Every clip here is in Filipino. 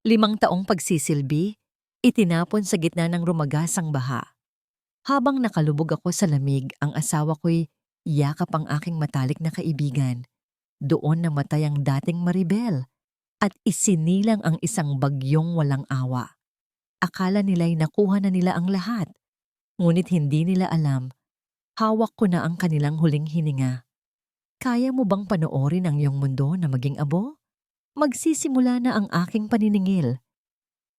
5 taong pagsisilbi, itinapon sa gitna ng rumagasang baha. Habang nakalubog ako sa lamig, ang asawa ko'y yakap ang aking matalik na kaibigan. Doon namatay ang dating Maribel at isinilang ang isang bagyong walang awa. Akala nila'y nakuha na nila ang lahat, ngunit hindi nila alam, hawak ko na ang kanilang huling hininga. Kaya mo bang panoorin ang iyong mundo na maging abo? Magsisimula na ang aking paniningil.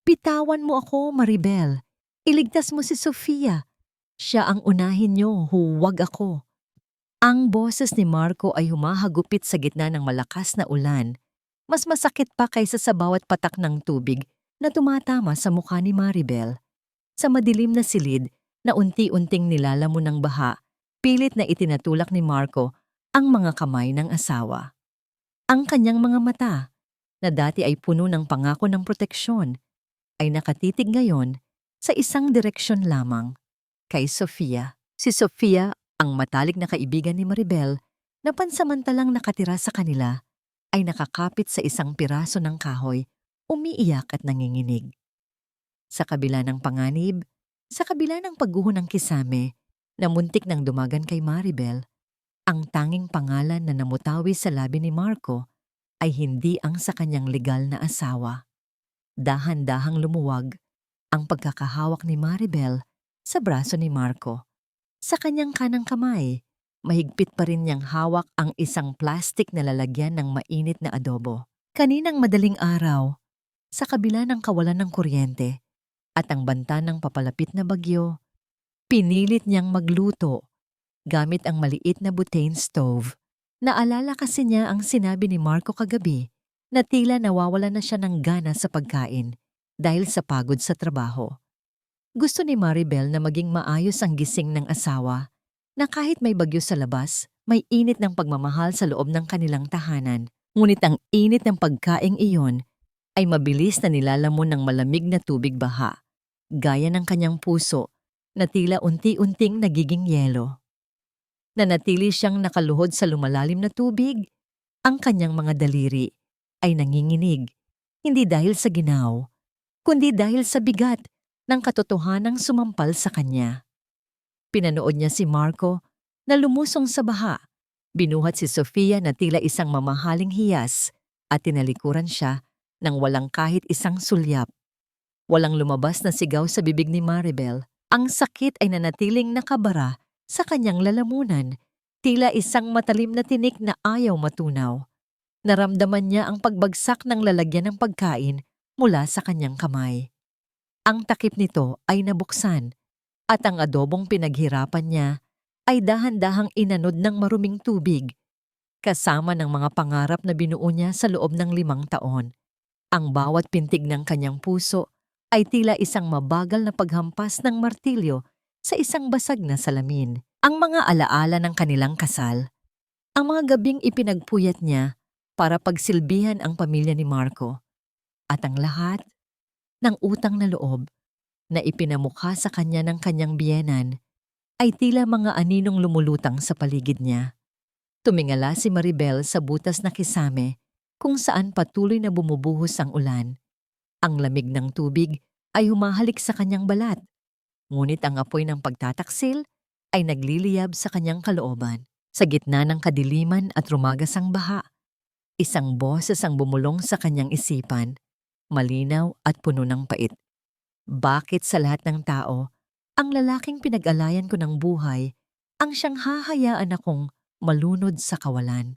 Bitawan mo ako, Maribel. Iligtas mo si Sofia. Siya ang unahin niyo, huwag ako. Ang boses ni Marco ay humahagupit sa gitna ng malakas na ulan. Mas masakit pa kaysa sa bawat patak ng tubig na tumatama sa mukha ni Maribel. Sa madilim na silid na unti-unting nilalamon ng baha, pilit na itinatulak ni Marco ang mga kamay ng asawa. Ang kanyang mga mata, na dati ay puno ng pangako ng proteksyon, ay nakatitig ngayon sa isang direksyon lamang, kay Sofia. Si Sofia, ang matalik na kaibigan ni Maribel, na pansamantalang nakatira sa kanila, ay nakakapit sa isang piraso ng kahoy, umiiyak at nanginginig. Sa kabila ng panganib, sa kabila ng pagguho ng kisame, na muntik nang dumagan kay Maribel, ang tanging pangalan na namutawi sa labi ni Marco ay hindi ang sa kanyang legal na asawa. Dahan-dahang lumuwag ang pagkakahawak ni Maribel sa braso ni Marco. Sa kanyang kanang kamay, mahigpit pa rin niyang hawak ang isang plastik na lalagyan ng mainit na adobo. Kaninang madaling araw, sa kabila ng kawalan ng kuryente at ang banta ng papalapit na bagyo, pinilit niyang magluto gamit ang maliit na butane stove. Naalala kasi niya ang sinabi ni Marco kagabi na tila nawawala na siya ng gana sa pagkain dahil sa pagod sa trabaho. Gusto ni Maribel na maging maayos ang gising ng asawa, na kahit may bagyo sa labas, may init ng pagmamahal sa loob ng kanilang tahanan. Ngunit ang init ng pagkaing iyon ay mabilis na nilalamon ng malamig na tubig baha, gaya ng kanyang puso na tila unti-unting nagiging yelo. Nanatili siyang nakaluhod sa lumalalim na tubig. Ang kanyang mga daliri ay nanginginig, hindi dahil sa ginaw, kundi dahil sa bigat ng katotohanang sumampal sa kanya. Pinanood niya si Marco na lumusong sa baha, binuhat si Sofia na tila isang mamahaling hiyas at tinalikuran siya ng walang kahit isang sulyap. Walang lumabas na sigaw sa bibig ni Maribel. Ang sakit ay nanatiling nakabara sa kanyang lalamunan, tila isang matalim na tinik na ayaw matunaw. Naramdaman niya ang pagbagsak ng lalagyan ng pagkain mula sa kanyang kamay. Ang takip nito ay nabuksan at ang adobong pinaghirapan niya ay dahan-dahang inanod ng maruming tubig, kasama ng mga pangarap na binuo niya sa loob ng 5 taon. Ang bawat pintig ng kanyang puso ay tila isang mabagal na paghampas ng martilyo sa isang basag na salamin. Ang mga alaala ng kanilang kasal, ang mga gabing ipinagpuyat niya para pagsilbihan ang pamilya ni Marco, at ang lahat ng utang na loob na ipinamukha sa kanya ng kanyang biyenan ay tila mga aninong lumulutang sa paligid niya. Tumingala si Maribel sa butas na kisame kung saan patuloy na bumubuhos ang ulan. Ang lamig ng tubig ay humahalik sa kanyang balat, ngunit ang apoy ng pagtataksil ay nagliliyab sa kanyang kalooban. Sa gitna ng kadiliman at rumagasang baha, isang boses ang bumulong sa kanyang isipan, malinaw at puno ng pait. Bakit sa lahat ng tao, ang lalaking pinag-alayan ko ng buhay, ang siyang hahayaan akong malunod sa kawalan?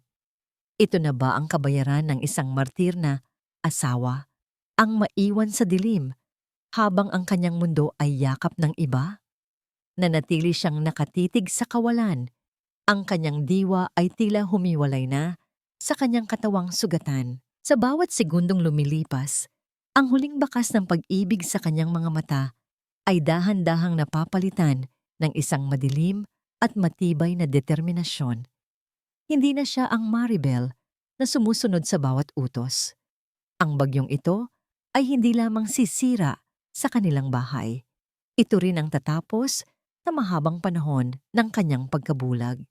Ito na ba ang kabayaran ng isang martir na asawa, ang maiwan sa dilim habang ang kanyang mundo ay yakap ng iba? Nanatili siyang nakatitig sa kawalan. Ang kanyang diwa ay tila humiwalay na sa kanyang katawang sugatan. Sa bawat segundong lumilipas, ang huling bakas ng pag-ibig sa kanyang mga mata ay dahan-dahang napapalitan ng isang madilim at matibay na determinasyon. Hindi na siya ang Maribel na sumusunod sa bawat utos. Ang bagyong ito ay hindi lamang sisira sa kanilang bahay. Ito rin ang tatapos sa mahabang panahon ng kanyang pagkabulag.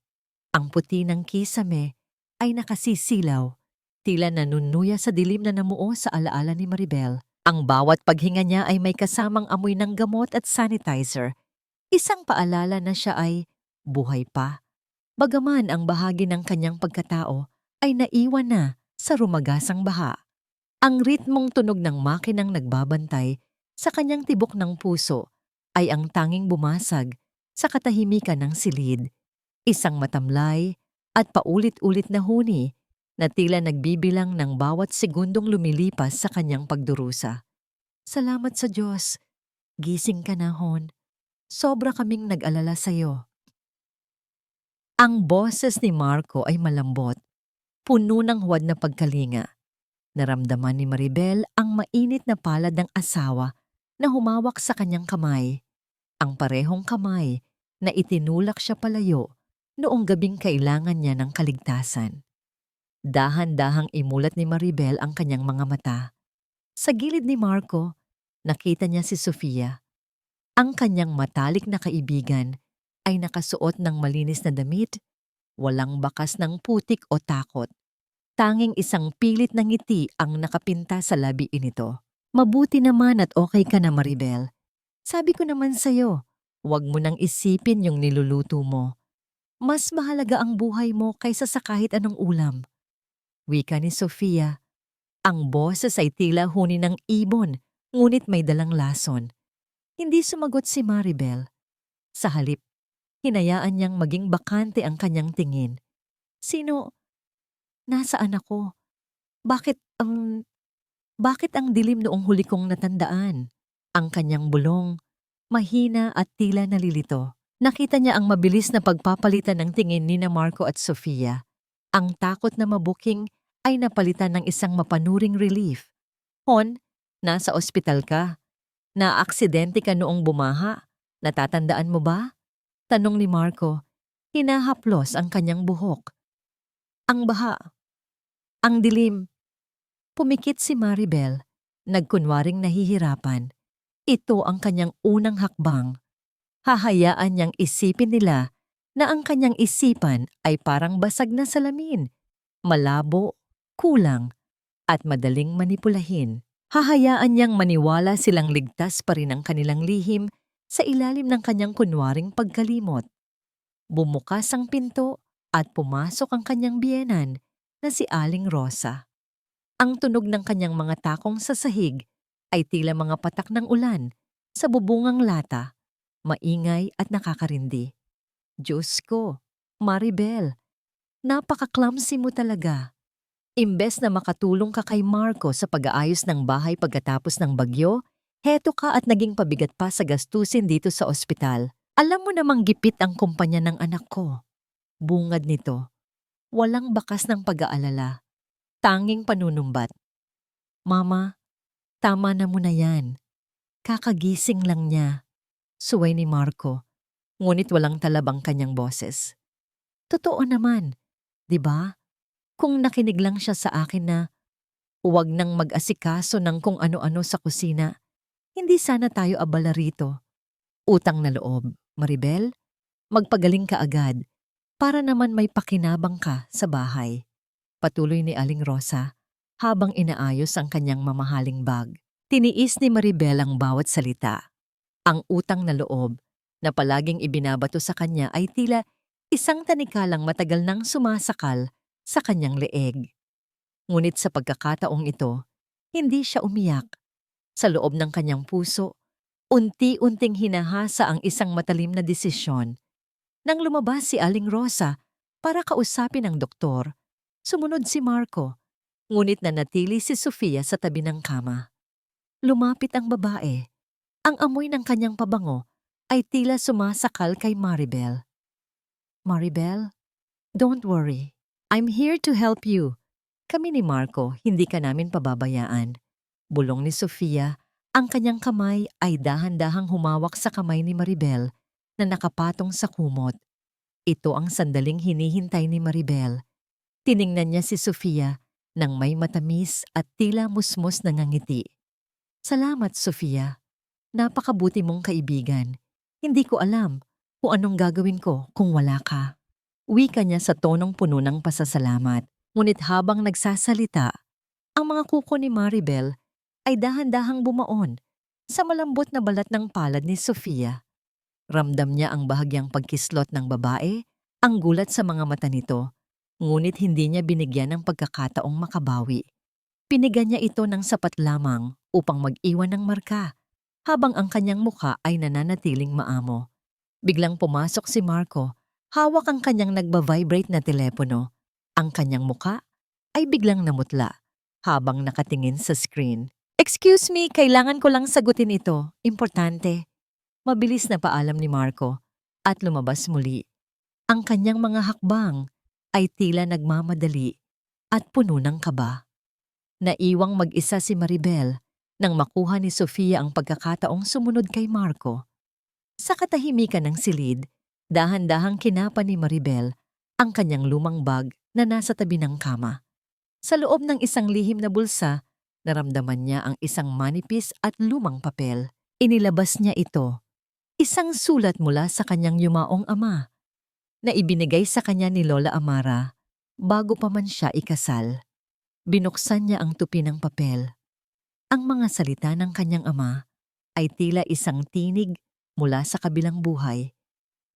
Ang puti ng kisame ay nakasisilaw, tila nanunuya sa dilim na namuo sa alaala ni Maribel. Ang bawat paghinga niya ay may kasamang amoy ng gamot at sanitizer. Isang paalala na siya ay buhay pa. Bagaman ang bahagi ng kanyang pagkatao ay naiwan na sa rumagasang baha. Ang ritmong tunog ng makinang nagbabantay sa kanyang tibok ng puso ay ang tanging bumasag sa katahimikan ng silid. Isang matamlay at paulit-ulit na huni na tila nagbibilang ng bawat segundong lumilipas sa kanyang pagdurusa. Salamat sa Diyos. Gising ka na, Hon. Sobra kaming nag-alala sa'yo. Ang boses ni Marco ay malambot, puno ng huwad na pagkalinga. Naramdaman ni Maribel ang mainit na palad ng asawa na humawak sa kanyang kamay. Ang parehong kamay na itinulak siya palayo noong gabing kailangan niya ng kaligtasan. Dahan-dahang imulat ni Maribel ang kanyang mga mata. Sa gilid ni Marco, nakita niya si Sofia. Ang kanyang matalik na kaibigan ay nakasuot ng malinis na damit, walang bakas ng putik o takot. Tanging isang pilit na ngiti ang nakapinta sa labi nito. Mabuti naman at okay ka na, Maribel. Sabi ko naman sa'yo, huwag mo nang isipin yung niluluto mo. Mas mahalaga ang buhay mo kaysa sa kahit anong ulam. Wika ni Sofia. Ang boses ay tila huni ng ibon, ngunit may dalang lason. Hindi sumagot si Maribel. Sa halip, hinayaan niyang maging bakante ang kanyang tingin. Sino? Nasaan ako? Bakit ang dilim noong huli kong natandaan? Ang kanyang bulong, mahina at tila nalilito. Nakita niya ang mabilis na pagpapalitan ng tingin ni Marco at Sofia. Ang takot na mabuking ay napalitan ng isang mapanuring relief. Hon, nasa ospital ka. Naaksidente ka noong bumaha. Natatandaan mo ba? Tanong ni Marco. Hinahaplos ang kanyang buhok. Ang baha. Ang dilim. Pumikit si Maribel. Nagkunwaring nahihirapan. Ito ang kanyang unang hakbang. Hahayaan niyang isipin nila na ang kanyang isipan ay parang basag na salamin, malabo, kulang, at madaling manipulahin. Hahayaan niyang maniwala silang ligtas pa rin ang kanilang lihim sa ilalim ng kanyang kunwaring pagkalimot. Bumukas ang pinto at pumasok ang kanyang biyenan na si Aling Rosa. Ang tunog ng kanyang mga takong sa sahig ay tila mga patak ng ulan sa bubungang lata, maingay at nakakarindi. Diyos ko, Maribel, napaka-clumsy mo talaga. Imbes na makatulong ka kay Marco sa pag-aayos ng bahay pagkatapos ng bagyo, heto ka at naging pabigat pa sa gastusin dito sa ospital. Alam mo namang gipit ang kumpanya ng anak ko. Bungad nito. Walang bakas ng pag-aalala. Tanging panunumbat. Mama, tama na muna yan. Kakagising lang niya. Suway ni Marco. Ngunit walang talabang kanyang boses. Totoo naman, di ba? Kung nakinig lang siya sa akin na huwag nang mag-asikaso ng kung ano-ano sa kusina, hindi sana tayo abala rito. Utang na loob, Maribel, magpagaling ka agad para naman may pakinabang ka sa bahay. Patuloy ni Aling Rosa habang inaayos ang kanyang mamahaling bag. Tiniis ni Maribel ang bawat salita. Ang utang na loob na palaging ibinabato sa kanya ay tila isang tanikalang matagal nang sumasakal sa kanyang leeg. Ngunit sa pagkakataong ito, hindi siya umiyak. Sa loob ng kanyang puso, unti-unting hinahasa ang isang matalim na desisyon. Nang lumabas si Aling Rosa para kausapin ang doktor, sumunod si Marco, ngunit nanatili si Sofia sa tabi ng kama. Lumapit ang babae. Ang amoy ng kanyang pabango ay tila sumasakal kay Maribel. Maribel, don't worry. I'm here to help you. Kami ni Marco, hindi ka namin pababayaan. Bulong ni Sofia, ang kanyang kamay ay dahan-dahang humawak sa kamay ni Maribel na nakapatong sa kumot. Ito ang sandaling hinihintay ni Maribel. Tiningnan niya si Sofia nang may matamis at tila musmos na ngangiti. Salamat, Sofia. Napakabuti mong kaibigan. Hindi ko alam kung anong gagawin ko kung wala ka. Wika niya sa tonong puno ng pasasalamat. Ngunit habang nagsasalita, ang mga kuko ni Maribel ay dahan-dahang bumaon sa malambot na balat ng palad ni Sofia. Ramdam niya ang bahagyang pagkislot ng babae, ang gulat sa mga mata nito, ngunit hindi niya binigyan ng pagkakataong makabawi. Pinigan niya ito ng sapat lamang upang mag-iwan ng marka, habang ang kanyang mukha ay nananatiling maamo. Biglang pumasok si Marco, hawak ang kanyang nagba-vibrate na telepono. Ang kanyang mukha ay biglang namutla habang nakatingin sa screen. "Excuse me, kailangan ko lang sagutin ito. Importante." Mabilis na paalam ni Marco at lumabas muli. Ang kanyang mga hakbang ay tila nagmamadali at puno ng kaba. Naiwang mag-isa si Maribel nang makuha ni Sofia ang pagkakataong sumunod kay Marco. Sa katahimikan ng silid, dahan-dahang kinapa ni Maribel ang kanyang lumang bag na nasa tabi ng kama. Sa loob ng isang lihim na bulsa, naramdaman niya ang isang manipis at lumang papel. Inilabas niya ito. Isang sulat mula sa kanyang yumaong ama na ibinigay sa kanya ni Lola Amara bago pa man siya ikasal. Binuksan niya ang tupi ng papel. Ang mga salita ng kanyang ama ay tila isang tinig mula sa kabilang buhay,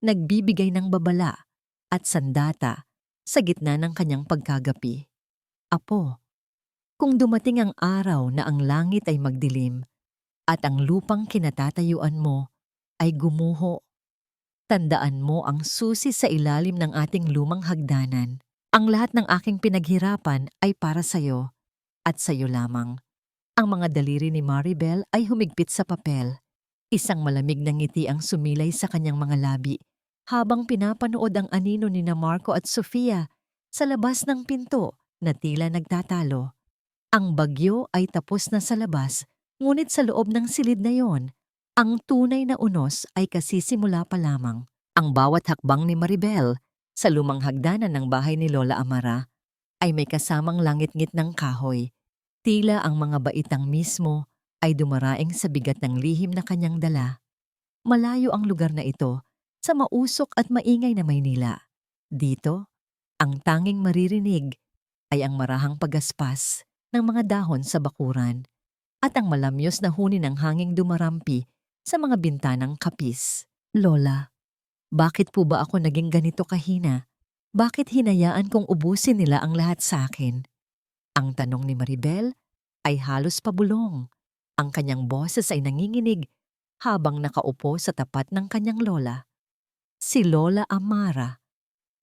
nagbibigay ng babala at sandata sa gitna ng kanyang pagkagapi. "Apo, kung dumating ang araw na ang langit ay magdilim at ang lupang kinatatayuan mo ay gumuho, tandaan mo ang susi sa ilalim ng ating lumang hagdanan. Ang lahat ng aking pinaghirapan ay para sa'yo at sa'yo lamang." Ang mga daliri ni Maribel ay humigpit sa papel. Isang malamig na ngiti ang sumilay sa kanyang mga labi habang pinapanood ang anino ni Marco at Sofia sa labas ng pinto na tila nagtatalo. Ang bagyo ay tapos na sa labas, ngunit sa loob ng silid na yon, ang tunay na unos ay kasisimula pa lamang. Ang bawat hakbang ni Maribel sa lumang hagdanan ng bahay ni Lola Amara ay may kasamang langit-ngit ng kahoy. Tila ang mga baitang mismo ay dumaraing sa bigat ng lihim na kanyang dala. Malayo ang lugar na ito sa mausok at maingay na Maynila. Dito, ang tanging maririnig ay ang marahang pagaspas ng mga dahon sa bakuran at ang malamyos na huni ng hanging dumarampi sa mga bintanang kapis. "Lola, bakit po ba ako naging ganito kahina? Bakit hinayaan kong ubusin nila ang lahat sa akin?" Ang tanong ni Maribel ay halos pabulong. Ang kanyang boses ay nanginginig habang nakaupo sa tapat ng kanyang lola. Si Lola Amara,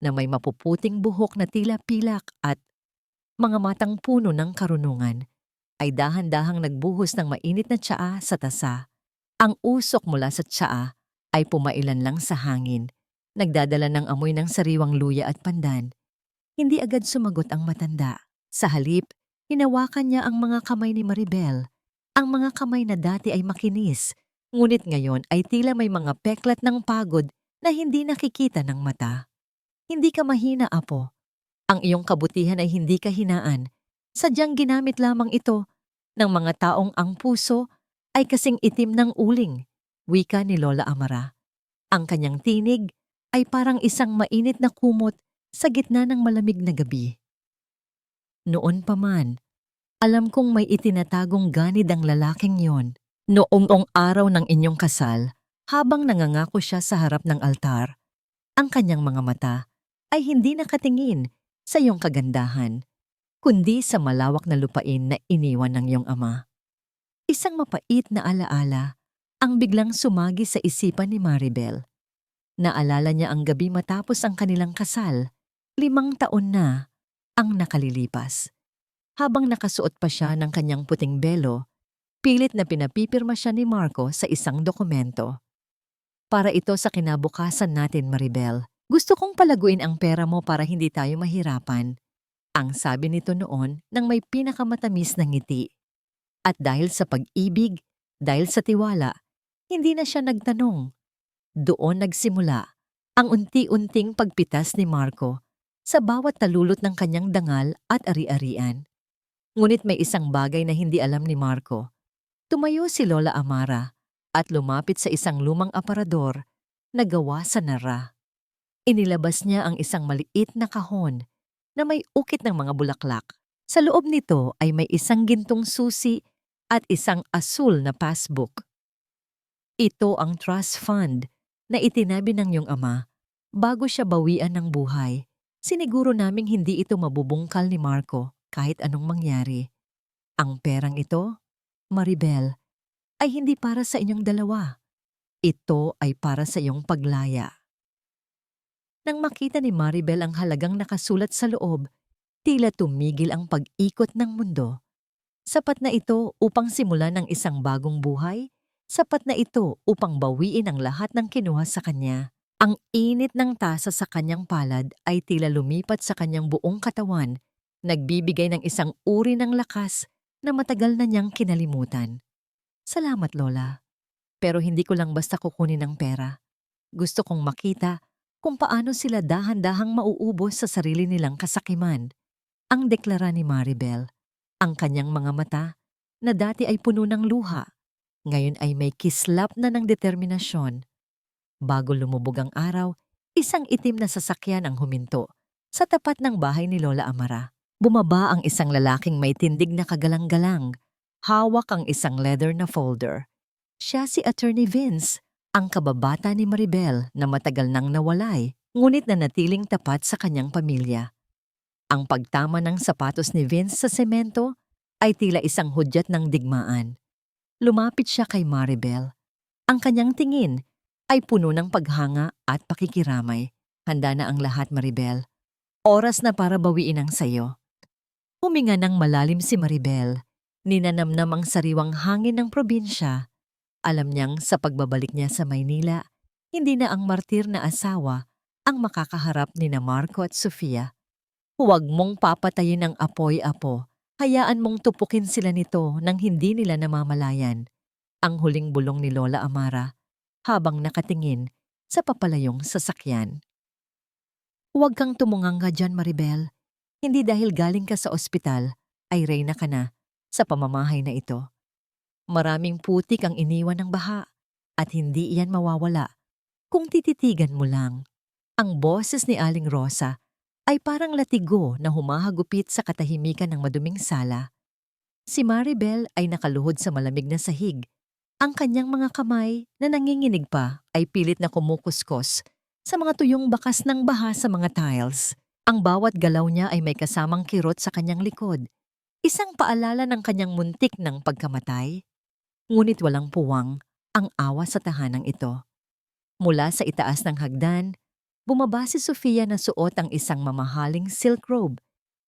na may mapuputing buhok na tila pilak at mga matang puno ng karunungan, ay dahan-dahang nagbuhos ng mainit na tsaa sa tasa. Ang usok mula sa tsaa ay pumailan lang sa hangin, nagdadala ng amoy ng sariwang luya at pandan. Hindi agad sumagot ang matanda. Sa halip, hinawakan niya ang mga kamay ni Maribel. Ang mga kamay na dati ay makinis, ngunit ngayon ay tila may mga peklat ng pagod na hindi nakikita ng mata. "Hindi ka mahina, Apo. Ang iyong kabutihan ay hindi kahinaan. Sadyang ginamit lamang ito ng mga taong ang puso ay kasing itim ng uling," wika ni Lola Amara. Ang kanyang tinig ay parang isang mainit na kumot sa gitna ng malamig na gabi. "Noon pa man, alam kong may itinatagong ganid ang lalaking yon. Noong araw ng inyong kasal, habang nangangako siya sa harap ng altar, ang kanyang mga mata ay hindi nakatingin sa iyong kagandahan, kundi sa malawak na lupain na iniwan ng iyong ama." Isang mapait na alaala ang biglang sumagi sa isipan ni Maribel. Naalala niya ang gabi matapos ang kanilang kasal. 5 taon na ang nakalilipas. Habang nakasuot pa siya ng kanyang puting belo, pilit na pinapipirma siya ni Marco sa isang dokumento. "Para ito sa kinabukasan natin, Maribel. Gusto kong palaguin ang pera mo para hindi tayo mahirapan." Ang sabi nito noon nang may pinakamatamis na ngiti. At dahil sa pag-ibig, dahil sa tiwala, hindi na siya nagtanong. Doon nagsimula ang unti-unting pagpitas ni Marco sa bawat talulot ng kanyang dangal at ari-arian. Ngunit may isang bagay na hindi alam ni Marco. Tumayo si Lola Amara at lumapit sa isang lumang aparador na gawa sa nara. Inilabas niya ang isang maliit na kahon na may ukit ng mga bulaklak. Sa loob nito ay may isang gintong susi at isang asul na passbook. Ito ang trust fund na itinabi ng iyong ama bago siya bawian ng buhay. Siniguro naming hindi ito mabubungkal ni Marco kahit anong mangyari. Ang perang ito, Maribel, ay hindi para sa inyong dalawa. Ito ay para sa iyong paglaya. Nang makita ni Maribel ang halagang nakasulat sa loob, tila tumigil ang pag-ikot ng mundo. Sapat na ito upang simulan ng isang bagong buhay. Sapat na ito upang bawiin ang lahat ng kinuha sa kanya. Ang init ng tasa sa kanyang palad ay tila lumipat sa kanyang buong katawan, nagbibigay ng isang uri ng lakas na matagal na niyang kinalimutan. Salamat, Lola. Pero hindi ko lang basta kukunin ang pera. Gusto kong makita kung paano sila dahan-dahang mauubos sa sarili nilang kasakiman. Ang deklara ni Maribel. Ang kanyang mga mata, na dati ay puno ng luha, ngayon ay may kislap na ng determinasyon. Bago lumubog ang araw, isang itim na sasakyan ang huminto sa tapat ng bahay ni Lola Amara. Bumaba ang isang lalaking may tindig na kagalang-galang. Hawak ang isang leather na folder. Siya si Attorney Vince, ang kababata ni Maribel na matagal nang nawalay, ngunit nanatiling tapat sa kanyang pamilya. Ang pagtama ng sapatos ni Vince sa semento ay tila isang hudyat ng digmaan. Lumapit siya kay Maribel. Ang kanyang tingin ay puno ng paghanga at pakikiramay. Handa na ang lahat, Maribel. Oras na para bawiin ang sayo. Huminga ng malalim si Maribel. Ninanamnam ang sariwang hangin ng probinsya. Alam niyang sa pagbabalik niya sa Maynila, hindi na ang martir na asawa ang makakaharap ni na Marco at Sofia. Huwag mong papatayin ang apoy-apo. Hayaan mong tupukin sila nito nang hindi nila namamalayan. Ang huling bulong ni Lola Amara habang nakatingin sa papalayong sasakyan. Huwag kang tumunganga dyan, Maribel. Hindi dahil galing ka sa ospital ay reyna ka na sa pamamahay na ito. Maraming putik ang iniwan ng baha at hindi iyan mawawala kung tititigan mo lang. Ang boses ni Aling Rosa ay parang latigo na humahagupit sa katahimikan ng maduming sala. Si Maribel ay nakaluhod sa malamig na sahig. Ang kanyang mga kamay na nanginginig pa ay pilit na kumukuskos sa mga tuyong bakas ng baha sa mga tiles. Ang bawat galaw niya ay may kasamang kirot sa kanyang likod. Isang paalala ng kanyang muntik ng pagkamatay. Ngunit walang puwang ang awa sa tahanang ito. Mula sa itaas ng hagdan, bumaba si Sofia na suot ang isang mamahaling silk robe,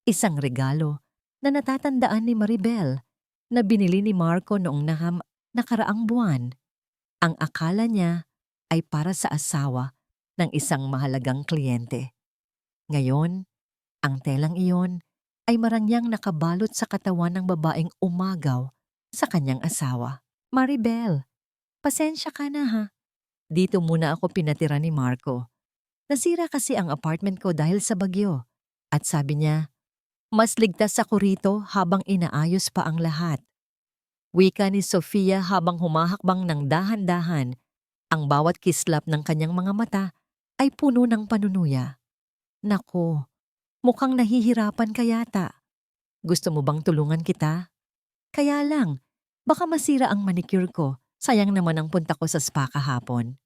isang regalo na natatandaan ni Maribel na binili ni Marco noong nakaraang buwan. Ang akala niya ay para sa asawa ng isang mahalagang kliyente. Ngayon, ang telang iyon ay marangyang nakabalot sa katawan ng babaeng umagaw sa kanyang asawa. Maribel, pasensya ka na ha. Dito muna ako pinatira ni Marco. Nasira kasi ang apartment ko dahil sa bagyo. At sabi niya, mas ligtas ako rito habang inaayos pa ang lahat. Wika ni Sofia habang humahakbang ng dahan-dahan. Ang bawat kislap ng kanyang mga mata ay puno ng panunuya. Nako, mukhang nahihirapan ka yata. Gusto mo bang tulungan kita? Kaya lang, baka masira ang manicure ko. Sayang naman ang punta ko sa spa kahapon.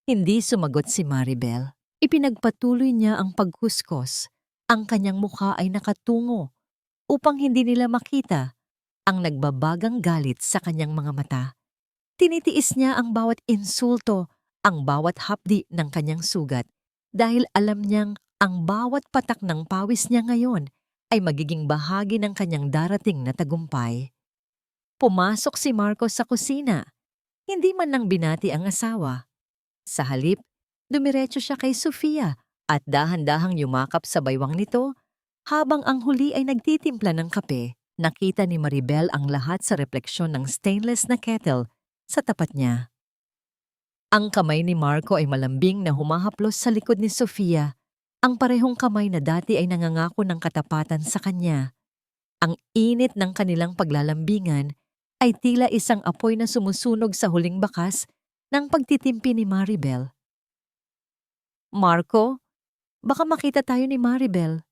Hindi sumagot si Maribel. Ipinagpatuloy niya ang paghuskos. Ang kanyang mukha ay nakatungo upang hindi nila makita ang nagbabagang galit sa kanyang mga mata. Tinitiis niya ang bawat insulto, ang bawat hapdi ng kanyang sugat dahil alam niyang ang bawat patak ng pawis niya ngayon ay magiging bahagi ng kanyang darating na tagumpay. Pumasok si Marco sa kusina. Hindi man lang binati ang asawa. Sa halip, dumiretso siya kay Sofia at dahan-dahang yumakap sa baywang nito habang ang huli ay nagtitimpla ng kape. Nakita ni Maribel ang lahat sa refleksyon ng stainless na kettle sa tapat niya. Ang kamay ni Marco ay malambing na humahaplos sa likod ni Sofia, ang parehong kamay na dati ay nangangako ng katapatan sa kanya. Ang init ng kanilang paglalambingan ay tila isang apoy na sumusunog sa huling bakas ng pagtitimpi ni Maribel. Marco, baka makita tayo ni Maribel.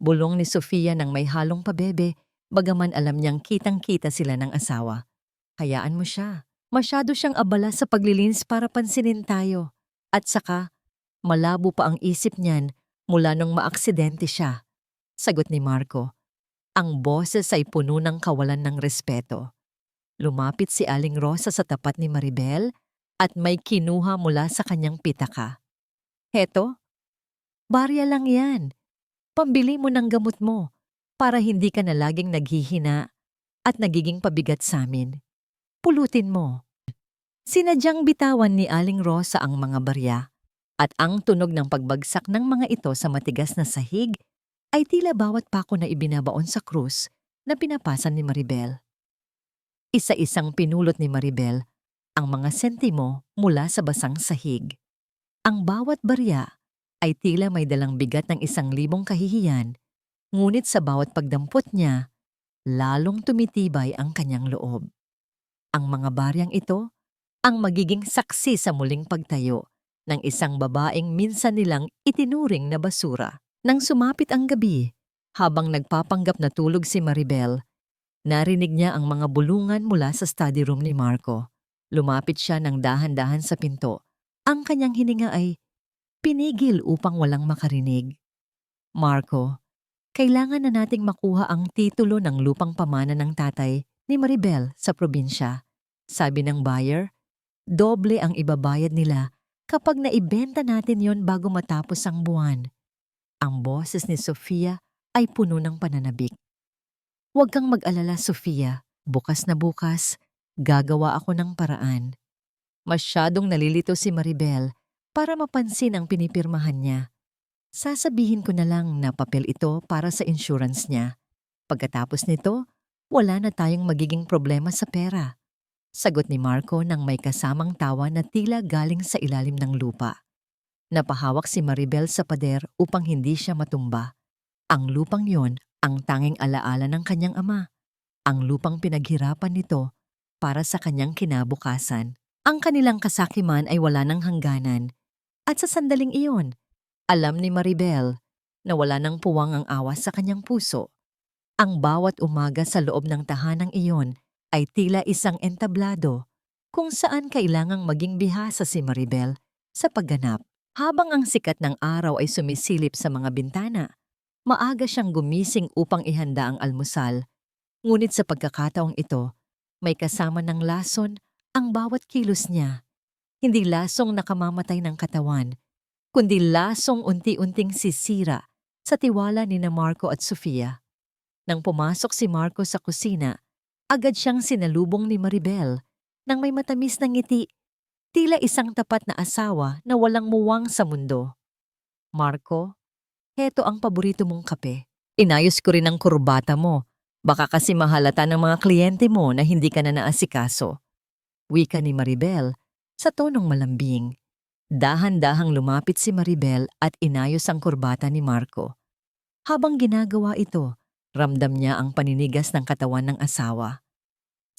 Bulong ni Sofia ng may halong pabebe Bagaman alam niyang kitang-kita sila ng asawa. Hayaan mo siya. Masyado siyang abala sa paglilinis para pansinin tayo. At saka, malabo pa ang isip niyan mula nung maaksidente siya. Sagot ni Marco. Ang boses ay puno ng kawalan ng respeto. Lumapit si Aling Rosa sa tapat ni Maribel at may kinuha mula sa kanyang pitaka. Heto, barya lang yan. Pambili mo ng gamot mo para hindi ka na laging naghihina at nagiging pabigat sa amin. Pulutin mo. Sinadyang bitawan ni Aling Rosa ang mga barya at ang tunog ng pagbagsak ng mga ito sa matigas na sahig ay tila bawat pako na ibinabaon sa krus na pinapasan ni Maribel. Isa-isang pinulot ni Maribel ang mga sentimo mula sa basang sahig. Ang bawat barya ay tila may dalang bigat ng 1,000 kahihiyan, ngunit sa bawat pagdampot niya, lalong tumitibay ang kanyang loob. Ang mga baryang ito ang magiging saksi sa muling pagtayo ng isang babaeng minsan nilang itinuring na basura. Nang sumapit ang gabi, habang nagpapanggap na tulog si Maribel, narinig niya ang mga bulungan mula sa study room ni Marco. Lumapit siya ng dahan-dahan sa pinto. Ang kanyang hininga ay pinigil upang walang makarinig. Marco, kailangan na nating makuha ang titulo ng lupang pamana ng tatay ni Maribel sa probinsya. Sabi ng buyer, doble ang ibabayad nila kapag naibenta natin yon bago matapos ang buwan. Ang boses ni Sofia ay puno ng pananabik. Huwag kang mag-alala, Sofia. Bukas na bukas, gagawa ako ng paraan. Masyadong nalilito si Maribel para mapansin ang pinipirmahan niya. Sasabihin ko na lang na papel ito para sa insurance niya. Pagkatapos nito, wala na tayong magiging problema sa pera. Sagot ni Marco nang may kasamang tawa na tila galing sa ilalim ng lupa. Napahawak si Maribel sa pader upang hindi siya matumba. Ang lupang yon ang tanging alaala ng kanyang ama. Ang lupang pinaghirapan nito para sa kanyang kinabukasan. Ang kanilang kasakiman ay wala ng hangganan. At sa sandaling iyon, alam ni Maribel na wala ng puwang ang awas sa kanyang puso. Ang bawat umaga sa loob ng tahanang iyon ay tila isang entablado kung saan kailangang maging bihasa si Maribel sa pagganap. Habang ang sikat ng araw ay sumisilip sa mga bintana, maaga siyang gumising upang ihanda ang almusal. Ngunit sa pagkakataong ito, may kasama ng lason ang bawat kilos niya. Hindi lasong nakamamatay ng katawan, kundi lasong unti-unting sisira sa tiwala ni na Marco at Sofia. Nang pumasok si Marco sa kusina, agad siyang sinalubong ni Maribel nang may matamis na ngiti, tila isang tapat na asawa na walang muwang sa mundo. Marco, heto ang paborito mong kape. Inayos ko rin ang kurbata mo. Baka kasi mahalata ng mga kliyente mo na hindi ka na naasikaso. Wika ni Maribel sa tonong malambing. Dahan-dahang lumapit si Maribel at inayos ang kurbata ni Marco. Habang ginagawa ito, ramdam niya ang paninigas ng katawan ng asawa.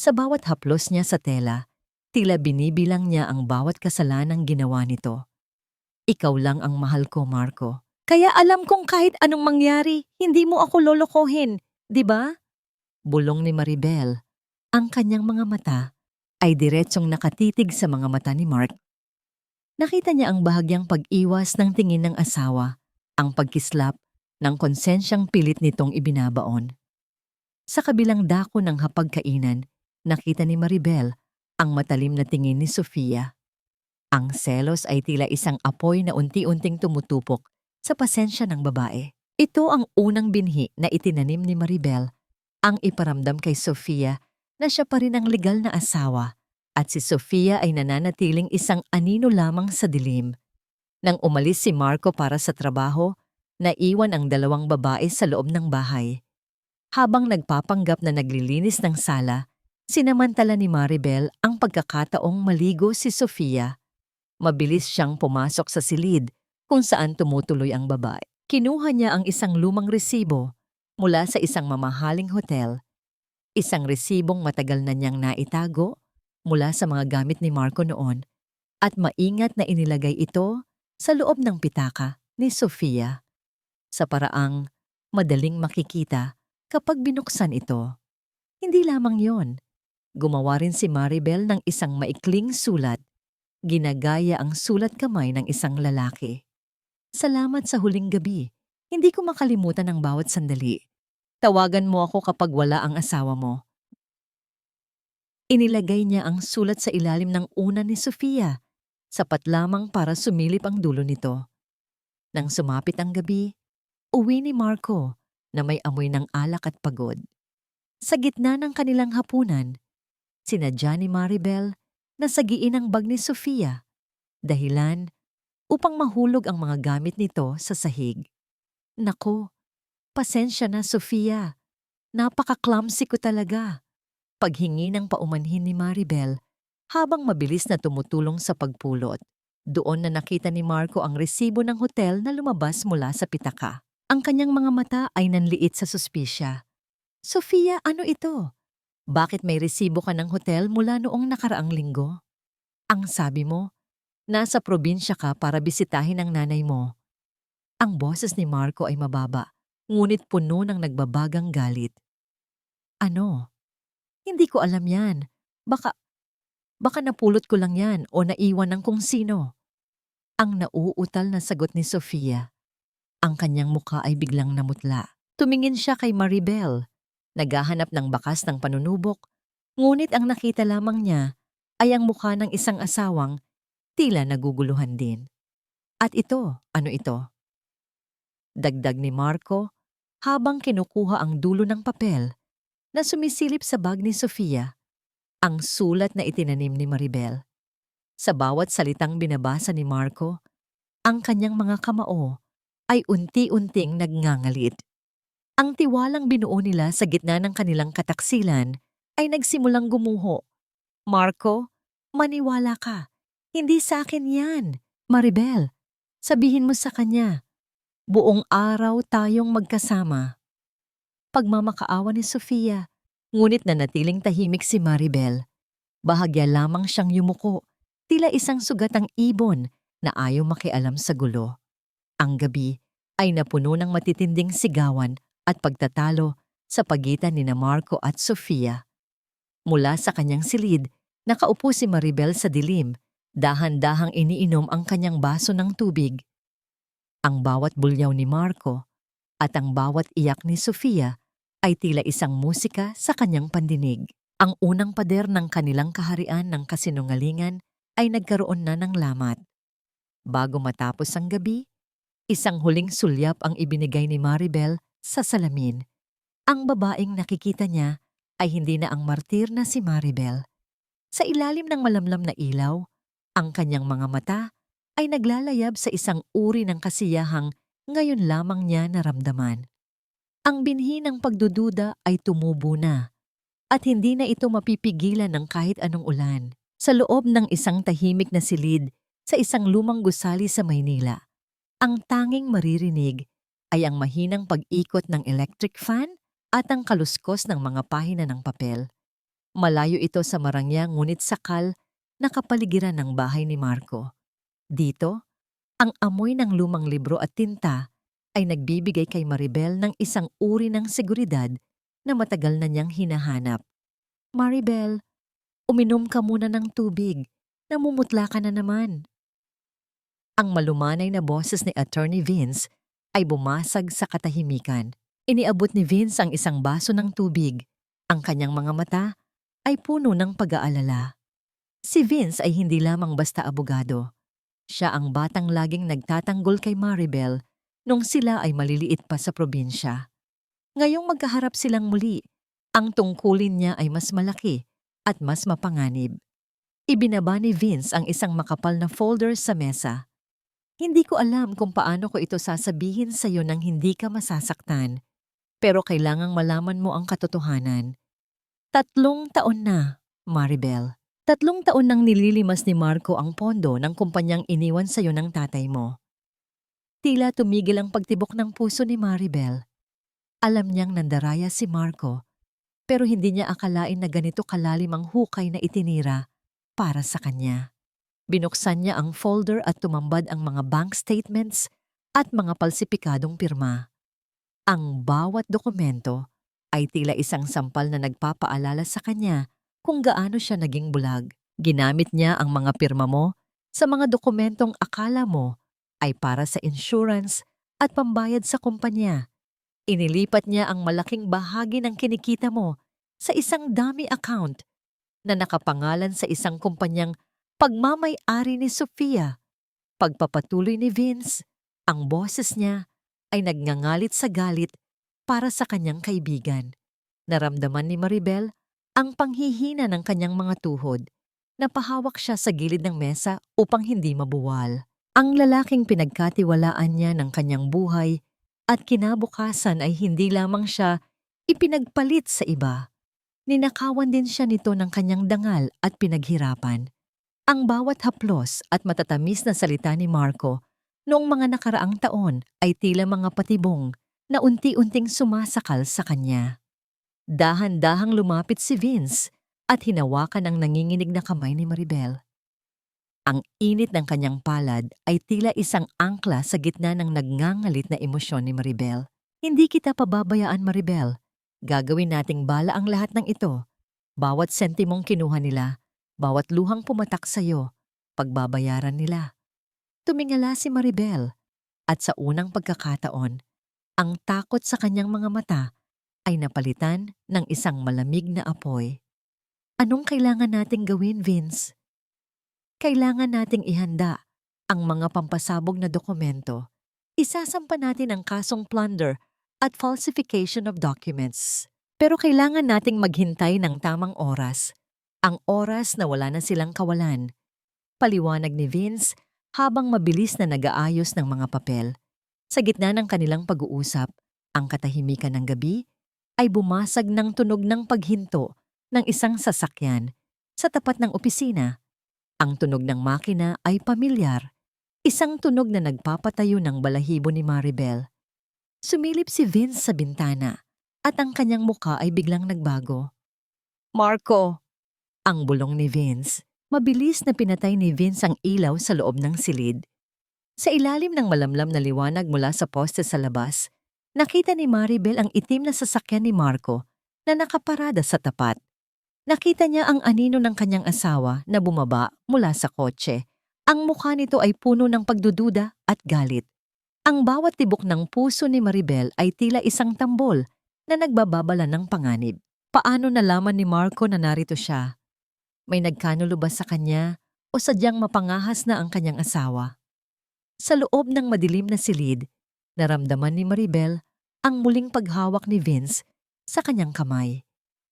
Sa bawat haplos niya sa tela, tila binibilang niya ang bawat kasalanang ginawa nito. Ikaw lang ang mahal ko, Marco. Kaya alam kong kahit anong mangyari, hindi mo ako lolokohin, di ba? Bulong ni Maribel. Ang kanyang mga mata ay diretsong nakatitig sa mga mata ni Mark. Nakita niya ang bahagyang pag-iwas ng tingin ng asawa, ang pagkislap ng konsensyang pilit nitong ibinabaon. Sa kabilang dako ng hapagkainan, nakita ni Maribel ang matalim na tingin ni Sofia. Ang selos ay tila isang apoy na unti-unting tumutupok sa pasensya ng babae. Ito ang unang binhi na itinanim ni Maribel, ang iparamdam kay Sofia na siya pa rin ang legal na asawa at si Sofia ay nananatiling isang anino lamang sa dilim. Nang umalis si Marco para sa trabaho, naiwan ang dalawang babae sa loob ng bahay. Habang nagpapanggap na naglilinis ng sala, sinamantala ni Maribel ang pagkakataong maligo si Sofia. Mabilis siyang pumasok sa silid kung saan tumutuloy ang babae. Kinuha niya ang isang lumang resibo mula sa isang mamahaling hotel. Isang resibong matagal na niyang naitago mula sa mga gamit ni Marco noon at maingat na inilagay ito sa loob ng pitaka ni Sofia. Sa paraang madaling makikita Kapag binuksan ito, hindi lamang yon. Gumawa rin si Maribel ng isang maikling sulat. Ginagaya ang sulat kamay ng isang lalaki. Salamat sa huling gabi. Hindi ko makalimutan ang bawat sandali. Tawagan mo ako kapag wala ang asawa mo. Inilagay niya ang sulat sa ilalim ng una ni Sofia, sapat lamang para sumilip ang dulo nito. Nang sumapit ang gabi, uwi ni Marco na may amoy ng alak at pagod. Sa gitna ng kanilang hapunan, sinadya ni Maribel na sagiin ang bag ni Sofia, dahilan upang mahulog ang mga gamit nito sa sahig. Nako, pasensya na Sofia. Napaka-clumsy ko talaga. Paghingi ng paumanhin ni Maribel habang mabilis na tumutulong sa pagpulot. Doon na nakita ni Marco ang resibo ng hotel na lumabas mula sa pitaka. Ang kanyang mga mata ay nanliit sa suspisya. Sofia, ano ito? Bakit may resibo ka ng hotel mula noong nakaraang linggo? Ang sabi mo, nasa probinsya ka para bisitahin ang nanay mo. Ang boses ni Marco ay mababa, ngunit puno ng nagbabagang galit. Ano? Hindi ko alam yan. Baka napulot ko lang yan o naiwan ng kung sino. Ang nauutal na sagot ni Sofia. Ang kanyang mukha ay biglang namutla. Tumingin siya kay Maribel. Naghahanap ng bakas ng panunubok, ngunit ang nakita lamang niya ay ang mukha ng isang asawang tila naguguluhan din. At ito, ano ito? Dagdag ni Marco habang kinukuha ang dulo ng papel na sumisilip sa bag ni Sofia, ang sulat na itinanim ni Maribel. Sa bawat salitang binabasa ni Marco, ang kanyang mga kamao ay unti-unting nagngangalit. Ang tiwalang binuo nila sa gitna ng kanilang kataksilan ay nagsimulang gumuho. Marco, maniwala ka. Hindi sa akin yan. Maribel, sabihin mo sa kanya. Buong araw tayong magkasama. Pagmamakaawa ni Sofia, ngunit nanatiling tahimik si Maribel. Bahagya lamang siyang yumuko, tila isang sugatang ibon na ayaw makialam sa gulo. Ang gabi ay napuno ng matitinding sigawan at pagtatalo sa pagitan ni Marco at Sofia. Mula sa kanyang silid, nakaupo si Maribel sa dilim, dahan-dahang iniinom ang kanyang baso ng tubig. Ang bawat bulyaw ni Marco at ang bawat iyak ni Sofia ay tila isang musika sa kanyang pandinig. Ang unang pader ng kanilang kaharian ng kasinungalingan ay nagkaroon na ng lamat. Bago matapos ang gabi, isang huling sulyap ang ibinigay ni Maribel sa salamin. Ang babaeng nakikita niya ay hindi na ang martir na si Maribel. Sa ilalim ng malamlam na ilaw, ang kanyang mga mata ay naglalayab sa isang uri ng kasiyahang ngayon lamang niya naramdaman. Ang binhi ng pagdududa ay tumubo na at hindi na ito mapipigilan ng kahit anong ulan. Sa loob ng isang tahimik na silid sa isang lumang gusali sa Maynila, ang tanging maririnig ay ang mahinang pag-ikot ng electric fan at ang kaluskos ng mga pahina ng papel. Malayo ito sa marangya ngunit sakal na kapaligiran ng bahay ni Marco. Dito, ang amoy ng lumang libro at tinta ay nagbibigay kay Maribel ng isang uri ng seguridad na matagal na niyang hinahanap. Maribel, uminom ka muna ng tubig. Namumutla ka na naman. Ang malumanay na boses ni Attorney Vince ay bumasag sa katahimikan. Iniabot ni Vince ang isang baso ng tubig. Ang kanyang mga mata ay puno ng pag-aalala. Si Vince ay hindi lamang basta abogado. Siya ang batang laging nagtatanggol kay Maribel nung sila ay maliliit pa sa probinsya. Ngayong magkaharap silang muli, ang tungkulin niya ay mas malaki at mas mapanganib. Ibinaba ni Vince ang isang makapal na folder sa mesa. Hindi ko alam kung paano ko ito sasabihin sa iyo nang hindi ka masasaktan, pero kailangang malaman mo ang katotohanan. 3 taon na, Maribel. 3 taon nang nililimas ni Marco ang pondo ng kumpanyang iniwan sa iyo ng tatay mo. Tila tumigil ang pagtibok ng puso ni Maribel. Alam niyang nandaraya si Marco, pero hindi niya akalain na ganito kalalim ang hukay na itinira para sa kanya. Binuksan niya ang folder at tumambad ang mga bank statements at mga palsipikadong pirma. Ang bawat dokumento ay tila isang sampal na nagpapaalala sa kanya kung gaano siya naging bulag. Ginamit niya ang mga pirma mo sa mga dokumentong akala mo ay para sa insurance at pambayad sa kumpanya. Inilipat niya ang malaking bahagi ng kinikita mo sa isang dummy account na nakapangalan sa isang kumpanyang pagmamay-ari ni Sofia. Pagpapatuloy ni Vince, ang boses niya ay nagngangalit sa galit para sa kanyang kaibigan. Naramdaman ni Maribel ang panghihina ng kanyang mga tuhod. Napahawak siya sa gilid ng mesa upang hindi mabuwal. Ang lalaking pinagkatiwalaan niya ng kanyang buhay at kinabukasan ay hindi lamang siya ipinagpalit sa iba. Ninakawan din siya nito ng kanyang dangal at pinaghirapan. Ang bawat haplos at matatamis na salita ni Marco noong mga nakaraang taon ay tila mga patibong na unti-unting sumasakal sa kanya. Dahan-dahang lumapit si Vince at hinawakan ang nanginginig na kamay ni Maribel. Ang init ng kanyang palad ay tila isang angkla sa gitna ng nagngangalit na emosyon ni Maribel. Hindi kita pababayaan, Maribel. Gagawin nating bala ang lahat ng ito. Bawat sentimong kinuha nila, bawat luhang pumatak sa'yo, pagbabayaran nila. Tumingala si Maribel at sa unang pagkakataon, ang takot sa kanyang mga mata ay napalitan ng isang malamig na apoy. Anong kailangan nating gawin, Vince? Kailangan nating ihanda ang mga pampasabog na dokumento. Isasampa natin ang kasong plunder at falsification of documents. Pero kailangan nating maghintay ng tamang oras. Ang oras na wala na silang kawalan. Paliwanag ni Vince habang mabilis na nag-aayos ng mga papel. Sa gitna ng kanilang pag-uusap, ang katahimikan ng gabi ay bumasag ng tunog ng paghinto ng isang sasakyan sa tapat ng opisina. Ang tunog ng makina ay pamilyar, isang tunog na nagpapatayo ng balahibo ni Maribel. Sumilip si Vince sa bintana at ang kanyang muka ay biglang nagbago. Marco! Ang bulong ni Vince. Mabilis na pinatay ni Vince ang ilaw sa loob ng silid. Sa ilalim ng malamlam na liwanag mula sa poste sa labas, nakita ni Maribel ang itim na sasakyan ni Marco na nakaparada sa tapat. Nakita niya ang anino ng kanyang asawa na bumaba mula sa kotse. Ang mukha nito ay puno ng pagdududa at galit. Ang bawat tibok ng puso ni Maribel ay tila isang tambol na nagbababala ng panganib. Paano nalaman ni Marco na narito siya? May nagkanulo ba sa kanya o sadyang mapangahas na ang kanyang asawa? Sa loob ng madilim na silid, naramdaman ni Maribel ang muling paghawak ni Vince sa kanyang kamay.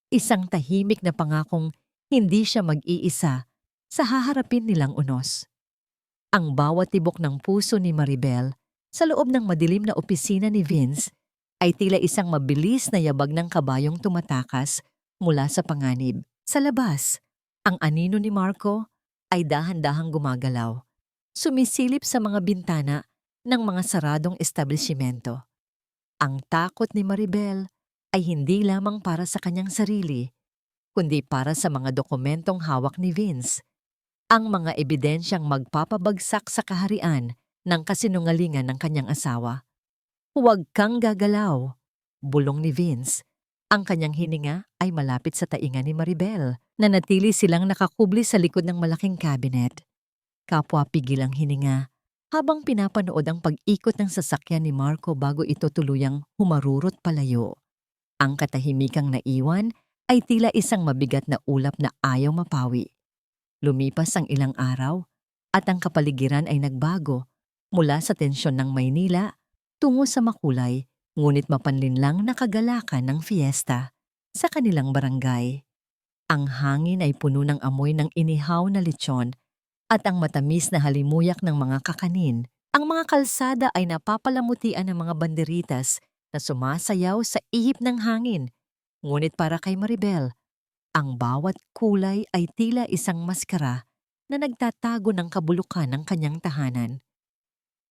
Isang tahimik na pangakong hindi siya mag-iisa sa haharapin nilang unos. Ang bawat tibok ng puso ni Maribel sa loob ng madilim na opisina ni Vince ay tila isang mabilis na yabag ng kabayong tumatakas mula sa panganib. Sa labas, ang anino ni Marco ay dahan-dahang gumagalaw, sumisilip sa mga bintana ng mga saradong establishmento. Ang takot ni Maribel ay hindi lamang para sa kanyang sarili, kundi para sa mga dokumentong hawak ni Vince, ang mga ebidensyang magpapabagsak sa kaharian ng kasinungalingan ng kanyang asawa. Huwag kang gagalaw, bulong ni Vince. Ang kanyang hininga ay malapit sa tainga ni Maribel, na natili silang nakakubli sa likod ng malaking cabinet. Kapwa pigil ang hininga habang pinapanood ang pag-ikot ng sasakyan ni Marco bago ito tuluyang humarurot palayo. Ang katahimikang naiwan ay tila isang mabigat na ulap na ayaw mapawi. Lumipas ang ilang araw at ang kapaligiran ay nagbago mula sa tensyon ng Maynila tungo sa makulay ngunit mapanlinlang na kagalakan ng fiesta sa kanilang barangay. Ang hangin ay puno ng amoy ng inihaw na lechon at ang matamis na halimuyak ng mga kakanin. Ang mga kalsada ay napapalamutian ng mga banderitas na sumasayaw sa ihip ng hangin. Ngunit para kay Maribel, ang bawat kulay ay tila isang maskara na nagtatago ng kabulukan ng kanyang tahanan.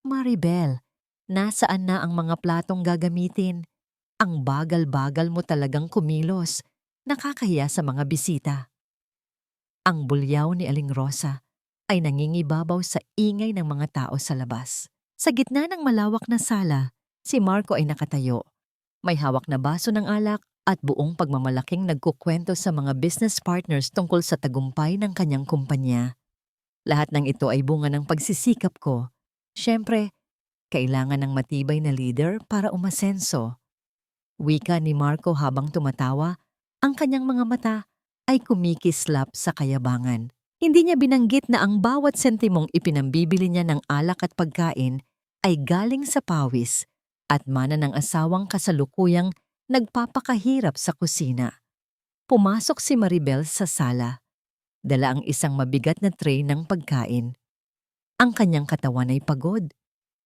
Maribel, nasaan na ang mga platong gagamitin? Ang bagal-bagal mo talagang kumilos, nakakahiya sa mga bisita. Ang bulyaw ni Aling Rosa ay nangingibabaw sa ingay ng mga tao sa labas. Sa gitna ng malawak na sala, si Marco ay nakatayo. May hawak na baso ng alak at buong pagmamalaking nagkukwento sa mga business partners tungkol sa tagumpay ng kanyang kumpanya. Lahat ng ito ay bunga ng pagsisikap ko. Siyempre, kailangan ng matibay na leader para umasenso. Wika ni Marco habang tumatawa, ang kanyang mga mata ay kumikislap sa kayabangan. Hindi niya binanggit na ang bawat sentimong ipinambibili niya ng alak at pagkain ay galing sa pawis at mana ng asawang kasalukuyang nagpapakahirap sa kusina. Pumasok si Maribel sa sala. Dala ang isang mabigat na tray ng pagkain. Ang kanyang katawan ay pagod,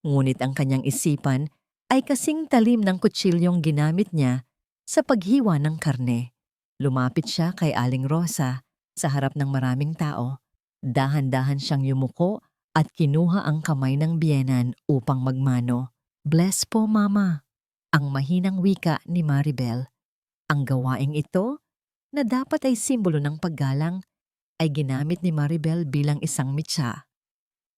ngunit ang kanyang isipan ay kasing talim ng kutsilyong ginamit niya sa paghiwa ng karne. Lumapit siya kay Aling Rosa sa harap ng maraming tao. Dahan-dahan siyang yumuko at kinuha ang kamay ng biyenan upang magmano. "Bless po, Mama," ang mahinang wika ni Maribel. Ang gawaing ito, na dapat ay simbolo ng paggalang, ay ginamit ni Maribel bilang isang mitsa.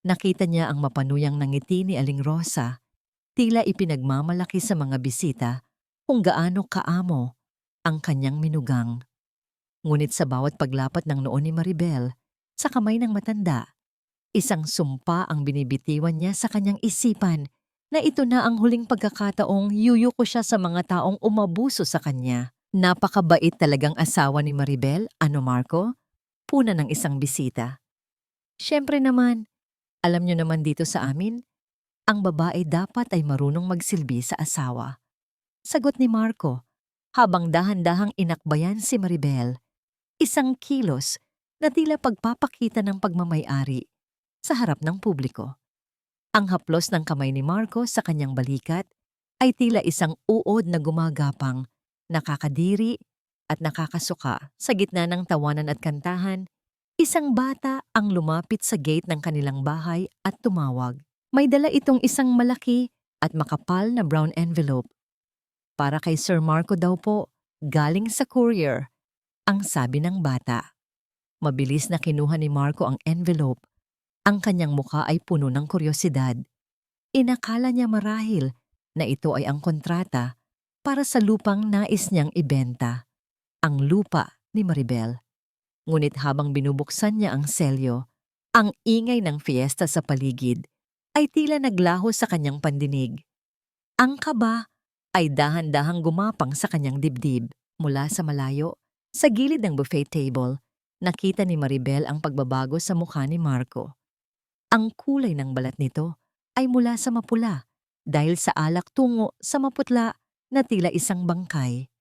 Nakita niya ang mapanuyang ngiti ni Aling Rosa, tila ipinagmamalaki sa mga bisita kung gaano kaamo ang kanyang minugang. Ngunit sa bawat paglapat ng noo ni Maribel sa kamay ng matanda, isang sumpa ang binibitiwan niya sa kanyang isipan na ito na ang huling pagkakataong yuyuko siya sa mga taong umabuso sa kanya. Napakabait talagang asawa ni Maribel, ano Marco? Puna ng isang bisita. Siyempre naman, alam niyo naman dito sa amin, ang babae dapat ay marunong magsilbi sa asawa. Sagot ni Marco, habang dahan-dahang inakbayan si Maribel. Isang kilos na tila pagpapakita ng pagmamay-ari sa harap ng publiko. Ang haplos ng kamay ni Marco sa kanyang balikat ay tila isang uod na gumagapang, nakakadiri at nakakasuka sa gitna ng tawanan at kantahan. Isang bata ang lumapit sa gate ng kanilang bahay at tumawag. May dala itong isang malaki at makapal na brown envelope. "Para kay Sir Marco daw po, galing sa courier," ang sabi ng bata. Mabilis na kinuha ni Marco ang envelope. Ang kanyang mukha ay puno ng kuryosidad. Inakala niya marahil na ito ay ang kontrata para sa lupang nais niyang ibenta. Ang lupa ni Maribel. Ngunit habang binubuksan niya ang selyo, ang ingay ng fiesta sa paligid ay tila naglaho sa kanyang pandinig. Ang kaba ay dahan-dahang gumapang sa kanyang dibdib. Mula sa malayo, sa gilid ng buffet table, nakita ni Maribel ang pagbabago sa mukha ni Marco. Ang kulay ng balat nito ay mula sa mapula dahil sa alak tungo sa maputla na tila isang bangkay.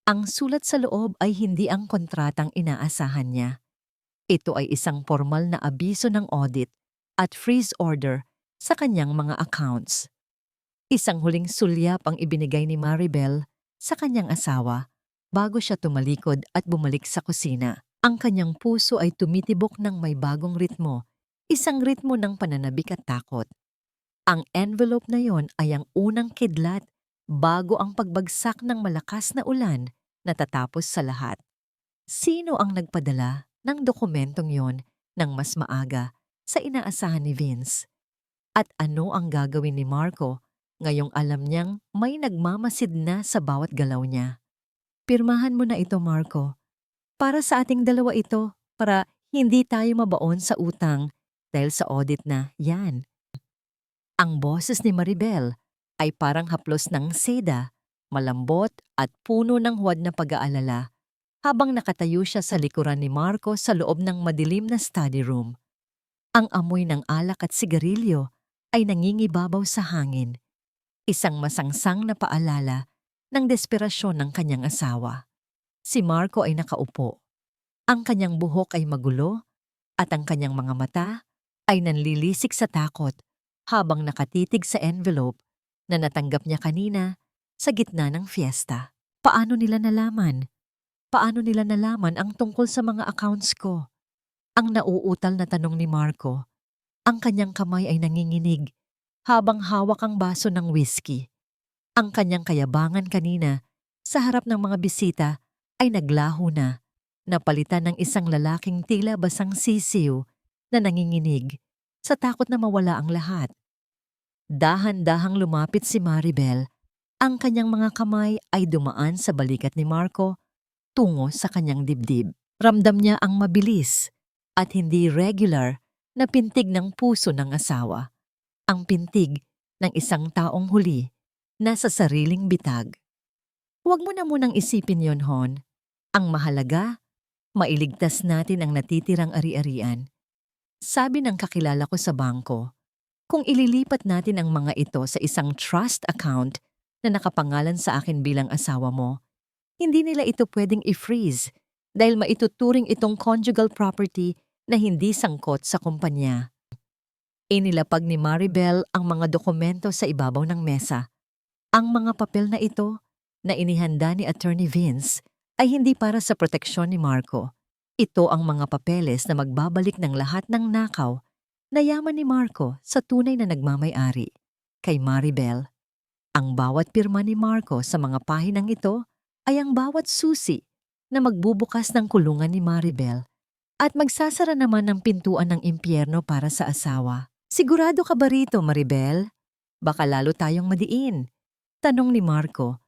Ang sulat sa loob ay hindi ang kontratang inaasahan niya. Ito ay isang formal na abiso ng audit at freeze order sa kanyang mga accounts. Isang huling sulyap ang ibinigay ni Maribel sa kanyang asawa bago siya tumalikod at bumalik sa kusina. Ang kanyang puso ay tumitibok ng may bagong ritmo, isang ritmo ng pananabik at takot. Ang envelope na yon ay ang unang kidlat bago ang pagbagsak ng malakas na ulan na tatapos sa lahat. Sino ang nagpadala ng dokumentong yon ng mas maaga sa inaasahan ni Vince? At ano ang gagawin ni Marco ngayong alam niyang may nagmamasid na sa bawat galaw niya? "Pirmahan mo na ito, Marco. Para sa ating dalawa ito, para hindi tayo mabaon sa utang dahil sa audit na yan." Ang boses ni Maribel ay parang haplos ng seda, malambot at puno ng huwad na pag-aalala habang nakatayo siya sa likuran ni Marco sa loob ng madilim na study room. Ang amoy ng alak at sigarilyo ay nangingibabaw sa hangin, isang masangsang na paalala ng desperasyon ng kanyang asawa. Si Marco ay nakaupo. Ang kanyang buhok ay magulo at ang kanyang mga mata ay nanlilisik sa takot habang nakatitig sa envelope na natanggap niya kanina sa gitna ng fiesta. Paano nila nalaman? Paano nila nalaman ang tungkol sa mga accounts ko? Ang nauutal na tanong ni Marco. Ang kanyang kamay ay nanginginig habang hawak ang baso ng whiskey. Ang kanyang kayabangan kanina sa harap ng mga bisita ay naglaho na, napalitan ng isang lalaking tila basang sisiw na nanginginig sa takot na mawala ang lahat. Dahan-dahang lumapit si Maribel Ang kanyang mga kamay ay dumaan sa balikat ni Marco tungo sa kanyang dibdib. Ramdam niya ang mabilis at hindi regular na pintig ng puso ng asawa. Ang pintig ng isang taong huli na sa sariling bitag. Huwag mo na munang isipin yon, Hon. Ang mahalaga, mailigtas natin ang natitirang ari-arian. Sabi ng kakilala ko sa bangko, kung ililipat natin ang mga ito sa isang trust account na nakapangalan sa akin bilang asawa mo, hindi nila ito pwedeng i-freeze dahil maituturing itong conjugal property na hindi sangkot sa kumpanya. Inilapag ni Maribel ang mga dokumento sa ibabaw ng mesa. Ang mga papel na ito na inihanda ni Attorney Vince ay hindi para sa proteksyon ni Marco. Ito ang mga papeles na magbabalik ng lahat ng nakaw na yaman ni Marco sa tunay na nagmamay-ari. Kay Maribel, ang bawat pirma ni Marco sa mga pahinang ito ay ang bawat susi na magbubukas ng kulungan ni Maribel at magsasara naman ng pintuan ng impyerno para sa asawa. Sigurado ka ba rito, Maribel? Baka lalo tayong madiin. Tanong ni Marco.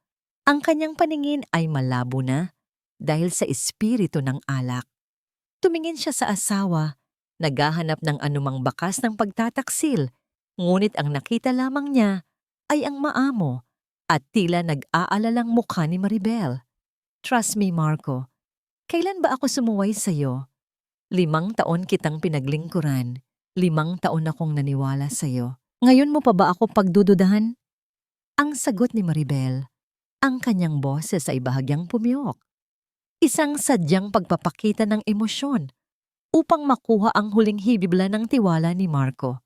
Ang kanyang paningin ay malabo na dahil sa espiritu ng alak. Tumingin siya sa asawa, naghahanap ng anumang bakas ng pagtataksil, ngunit ang nakita lamang niya ay ang maamo at tila nag-aalalang mukha ni Maribel. Trust me, Marco. Kailan ba ako sumuway sa'yo? 5 taon kitang pinaglingkuran. 5 taon akong naniwala sa'yo. Ngayon mo pa ba ako pagdududahan? Ang sagot ni Maribel, ang kanyang boses ay bahagyang pumiyok. Isang sadyang pagpapakita ng emosyon upang makuha ang huling hibibla ng tiwala ni Marco.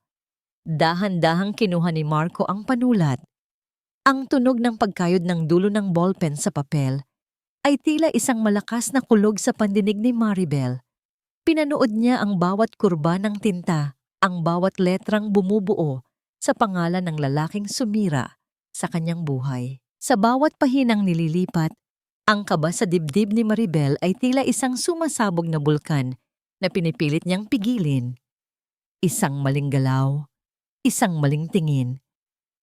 Dahan-dahang kinuha ni Marco ang panulat. Ang tunog ng pagkayod ng dulo ng ballpen sa papel ay tila isang malakas na kulog sa pandinig ni Maribel. Pinanood niya ang bawat kurba ng tinta, ang bawat letrang bumubuo sa pangalan ng lalaking sumira sa kanyang buhay. Sa bawat pahinang nililipat, ang kaba sa dibdib ni Maribel ay tila isang sumasabog na bulkan na pinipilit niyang pigilin. Isang maling galaw, isang maling tingin,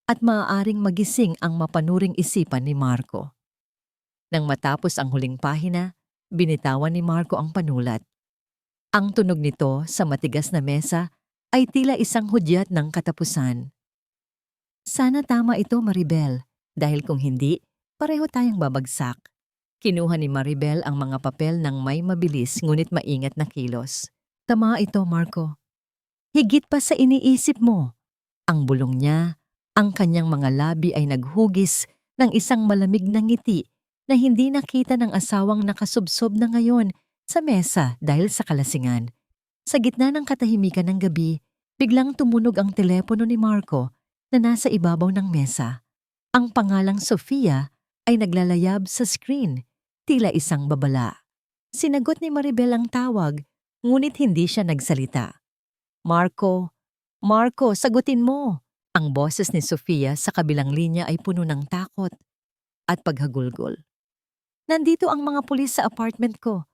at maaaring magising ang mapanuring isipan ni Marco. Nang matapos ang huling pahina, binitawan ni Marco ang panulat. Ang tunog nito sa matigas na mesa ay tila isang hudyat ng katapusan. Sana tama ito, Maribel, dahil kung hindi, pareho tayong babagsak. Kinuha ni Maribel ang mga papel ng may mabilis ngunit maingat na kilos. Tama ito, Marco. Higit pa sa iniisip mo. Ang bulong niya, ang kanyang mga labi ay naghugis ng isang malamig na ngiti na hindi nakita ng asawang nakasubsob na ngayon sa mesa dahil sa kalasingan. Sa gitna ng katahimikan ng gabi, biglang tumunog ang telepono ni Marco na nasa ibabaw ng mesa. Ang pangalang Sofia ay naglalayab sa screen, tila isang babala. Sinagot ni Maribel ang tawag, ngunit hindi siya nagsalita. Marco, Marco, sagutin mo! Ang boses ni Sofia sa kabilang linya ay puno ng takot at paghagulgol. Nandito ang mga pulis sa apartment ko.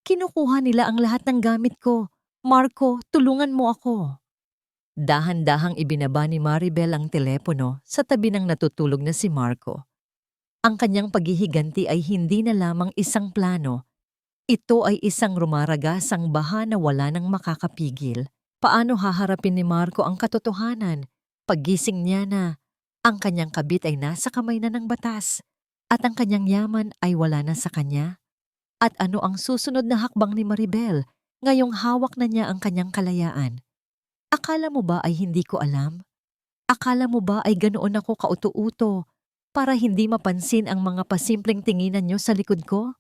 Kinukuha nila ang lahat ng gamit ko. Marco, tulungan mo ako. Dahan-dahang ibinaba ni Maribel ang telepono sa tabi ng natutulog na si Marco. Ang kanyang paghihiganti ay hindi na lamang isang plano. Ito ay isang rumaragasang baha na wala nang makakapigil. Paano haharapin ni Marco ang katotohanan? Paggising niya na, ang kanyang kabit ay nasa kamay na ng batas at ang kanyang yaman ay wala na sa kanya. At ano ang susunod na hakbang ni Maribel ngayong hawak na niya ang kanyang kalayaan? Akala mo ba ay hindi ko alam? Akala mo ba ay ganoon ako kauto-uto para hindi mapansin ang mga pasimpleng tinginan niyo sa likod ko?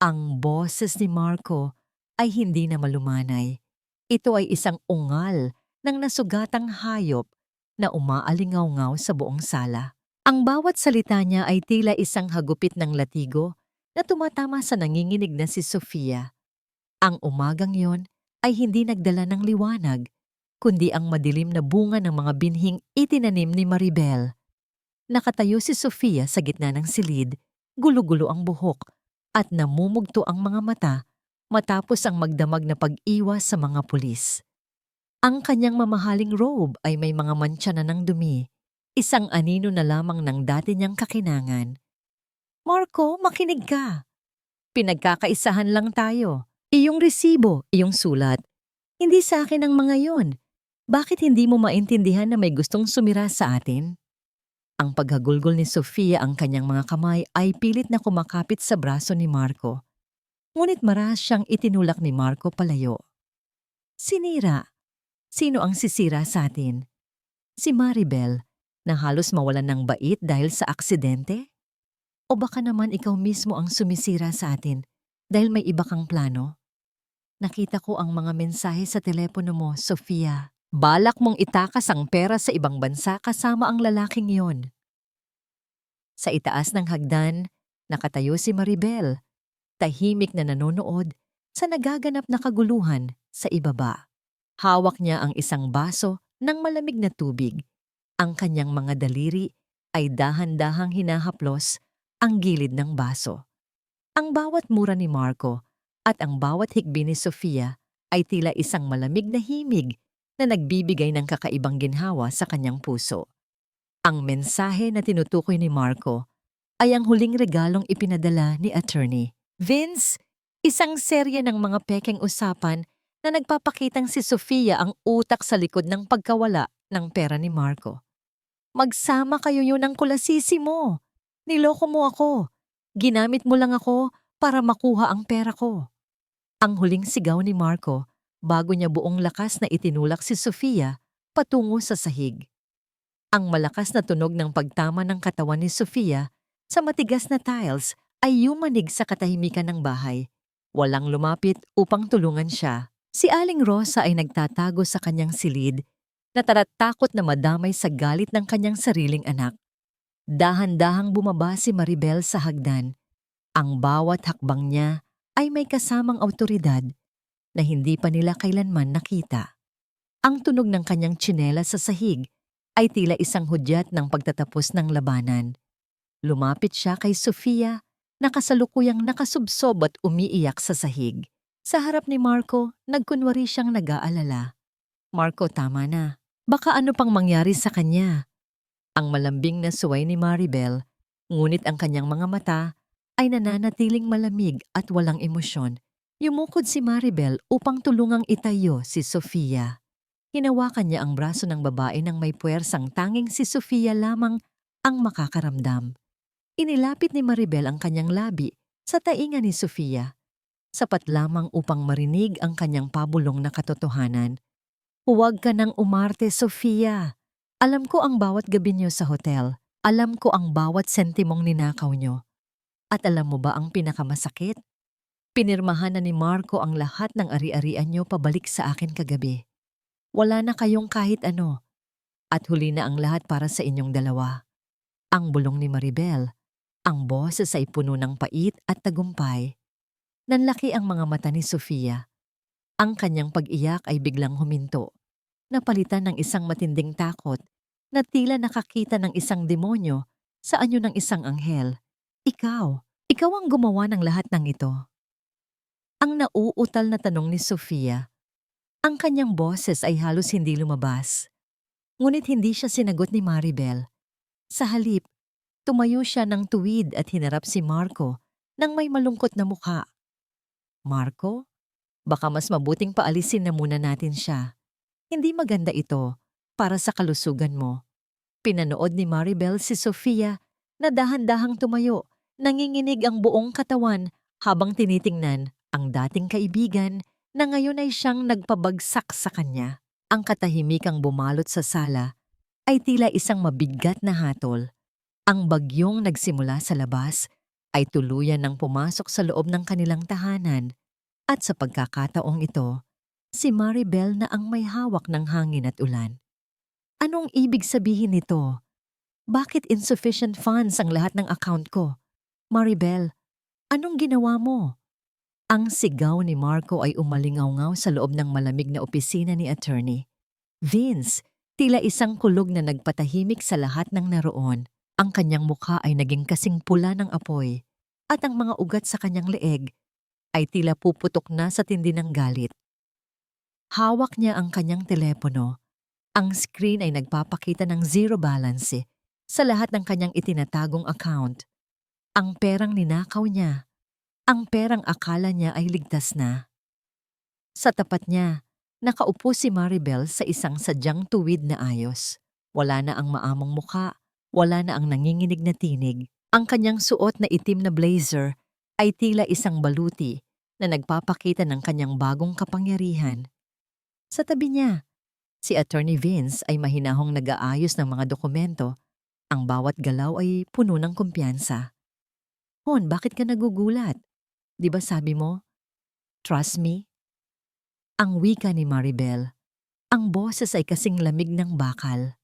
Ang boses ni Marco ay hindi na malumanay. Ito ay isang ungal ng nasugatang hayop na umaalingaw-ngaw sa buong sala. Ang bawat salita niya ay tila isang hagupit ng latigo na tumatama sa nanginginig na si Sofia. Ang umagang yon ay hindi nagdala ng liwanag, kundi ang madilim na bunga ng mga binhing itinanim ni Maribel. Nakatayo si Sofia sa gitna ng silid, gulo-gulo ang buhok, at namumugto ang mga mata matapos ang magdamag na pag-iwas sa mga pulis. Ang kanyang mamahaling robe ay may mga mantsa na ng dumi, isang anino na lamang ng dati niyang kakinangan. Marco, makinig ka. Pinagkakaisahan lang tayo. Iyong resibo, iyong sulat. Hindi sa akin ang mga yon. Bakit hindi mo maintindihan na may gustong sumira sa atin? Ang paghagulgol ni Sofia ang kanyang mga kamay ay pilit na kumakapit sa braso ni Marco. Ngunit maras siyang itinulak ni Marco palayo. Sinira. Sino ang sisira sa atin? Si Maribel, na halos mawalan ng bait dahil sa aksidente? O baka naman ikaw mismo ang sumisira sa atin dahil may iba kang plano? Nakita ko ang mga mensahe sa telepono mo, Sofia. Balak mong itakas ang pera sa ibang bansa kasama ang lalaking yon. Sa itaas ng hagdan, nakatayo si Maribel, tahimik na nanonood sa nagaganap na kaguluhan sa ibaba. Hawak niya ang isang baso ng malamig na tubig. Ang kanyang mga daliri ay dahan-dahang hinahaplos ang gilid ng baso. Ang bawat mura ni Marco at ang bawat hikbi ni Sofia ay tila isang malamig na himig na nagbibigay ng kakaibang ginhawa sa kanyang puso. Ang mensahe na tinutukoy ni Marco ay ang huling regalong ipinadala ni Attorney Vince, isang serye ng mga pekeng usapan na nagpapakitang si Sofia ang utak sa likod ng pagkawala ng pera ni Marco. Magsama kayo yun ang kulasisi mo. Niloko mo ako. Ginamit mo lang ako para makuha ang pera ko. Ang huling sigaw ni Marco bago niya buong lakas na itinulak si Sofia patungo sa sahig. Ang malakas na tunog ng pagtama ng katawan ni Sofia sa matigas na tiles ay yumanig sa katahimikan ng bahay. Walang lumapit upang tulungan siya. Si Aling Rosa ay nagtatago sa kanyang silid, natatatakot na madamay sa galit ng kanyang sariling anak. Dahan-dahang bumaba si Maribel sa hagdan. Ang bawat hakbang niya ay may kasamang awtoridad na hindi pa nila kailanman nakita. Ang tunog ng kanyang tsinela sa sahig ay tila isang hudyat ng pagtatapos ng labanan. Lumapit siya kay Sofia na kasalukuyang nakasubsob at umiiyak sa sahig. Sa harap ni Marco, nagkunwari siyang nag-aalala. Marco, tama na. Baka ano pang mangyari sa kanya. Ang malambing na suway ni Maribel, ngunit ang kanyang mga mata ay nananatiling malamig at walang emosyon. Yumukod si Maribel upang tulungang itayo si Sofia. Hinawakan niya ang braso ng babae ng may puwersang tanging si Sofia lamang ang makakaramdam. Inilapit ni Maribel ang kanyang labi sa tainga ni Sofia, sapat lamang upang marinig ang kanyang pabulong na katotohanan. Huwag ka nang umarte, Sofia. Alam ko ang bawat gabi niyo sa hotel. Alam ko ang bawat sentimong ninakaw niyo. At alam mo ba ang pinakamasakit? Pinirmahan na ni Marco ang lahat ng ari-arian niyo pabalik sa akin kagabi. Wala na kayong kahit ano. At huli na ang lahat para sa inyong dalawa. Ang bulong ni Maribel, ang boses ay puno ng pait at tagumpay. Nanlaki ang mga mata ni Sofia. Ang kanyang pag-iyak ay biglang huminto, napalitan ng isang matinding takot na tila nakakita ng isang demonyo sa anyo ng isang anghel. Ikaw ang gumawa ng lahat ng ito. Ang nauutal na tanong ni Sofia. Ang kanyang boses ay halos hindi lumabas. Ngunit hindi siya sinagot ni Maribel. Sa halip, tumayo siya ng tuwid at hinarap si Marco nang may malungkot na mukha. Marco, baka mas mabuting paalisin na muna natin siya. Hindi maganda ito para sa kalusugan mo. Pinanood ni Maribel si Sofia na dahan-dahang tumayo, nanginginig ang buong katawan habang tinitingnan ang dating kaibigan na ngayon ay siyang nagpabagsak sa kanya. Ang katahimikang bumalot sa sala ay tila isang mabigat na hatol. Ang bagyong nagsimula sa labas ay tuluyan ng pumasok sa loob ng kanilang tahanan at sa pagkakataong ito, si Maribel na ang may hawak ng hangin at ulan. Anong ibig sabihin nito? Bakit insufficient funds ang lahat ng account ko? Maribel, anong ginawa mo? Ang sigaw ni Marco ay umalingaw-ngaw sa loob ng malamig na opisina ni Attorney Vince, tila isang kulog na nagpatahimik sa lahat ng naroon. Ang kanyang mukha ay naging kasing pula ng apoy at ang mga ugat sa kanyang leeg ay tila puputok na sa tindi ng galit. Hawak niya ang kanyang telepono Ang screen ay nagpapakita ng zero balance sa lahat ng kanyang itinatagong account. Ang perang ninakaw niya, ang perang akala niya ay ligtas na. Sa tapat niya, nakaupo si Maribel sa isang sadyang tuwid na ayos. Wala na ang maamong muka, wala na ang nanginginig na tinig. Ang kanyang suot na itim na blazer ay tila isang baluti na nagpapakita ng kanyang bagong kapangyarihan. Sa tabi niya, si Attorney Vince ay mahinahong nag-aayos ng mga dokumento. Ang bawat galaw ay puno ng kumpiyansa. Hon, bakit ka nagugulat? Di ba sabi mo, trust me? Ang wika ni Maribel, ang boses ay kasing lamig ng bakal.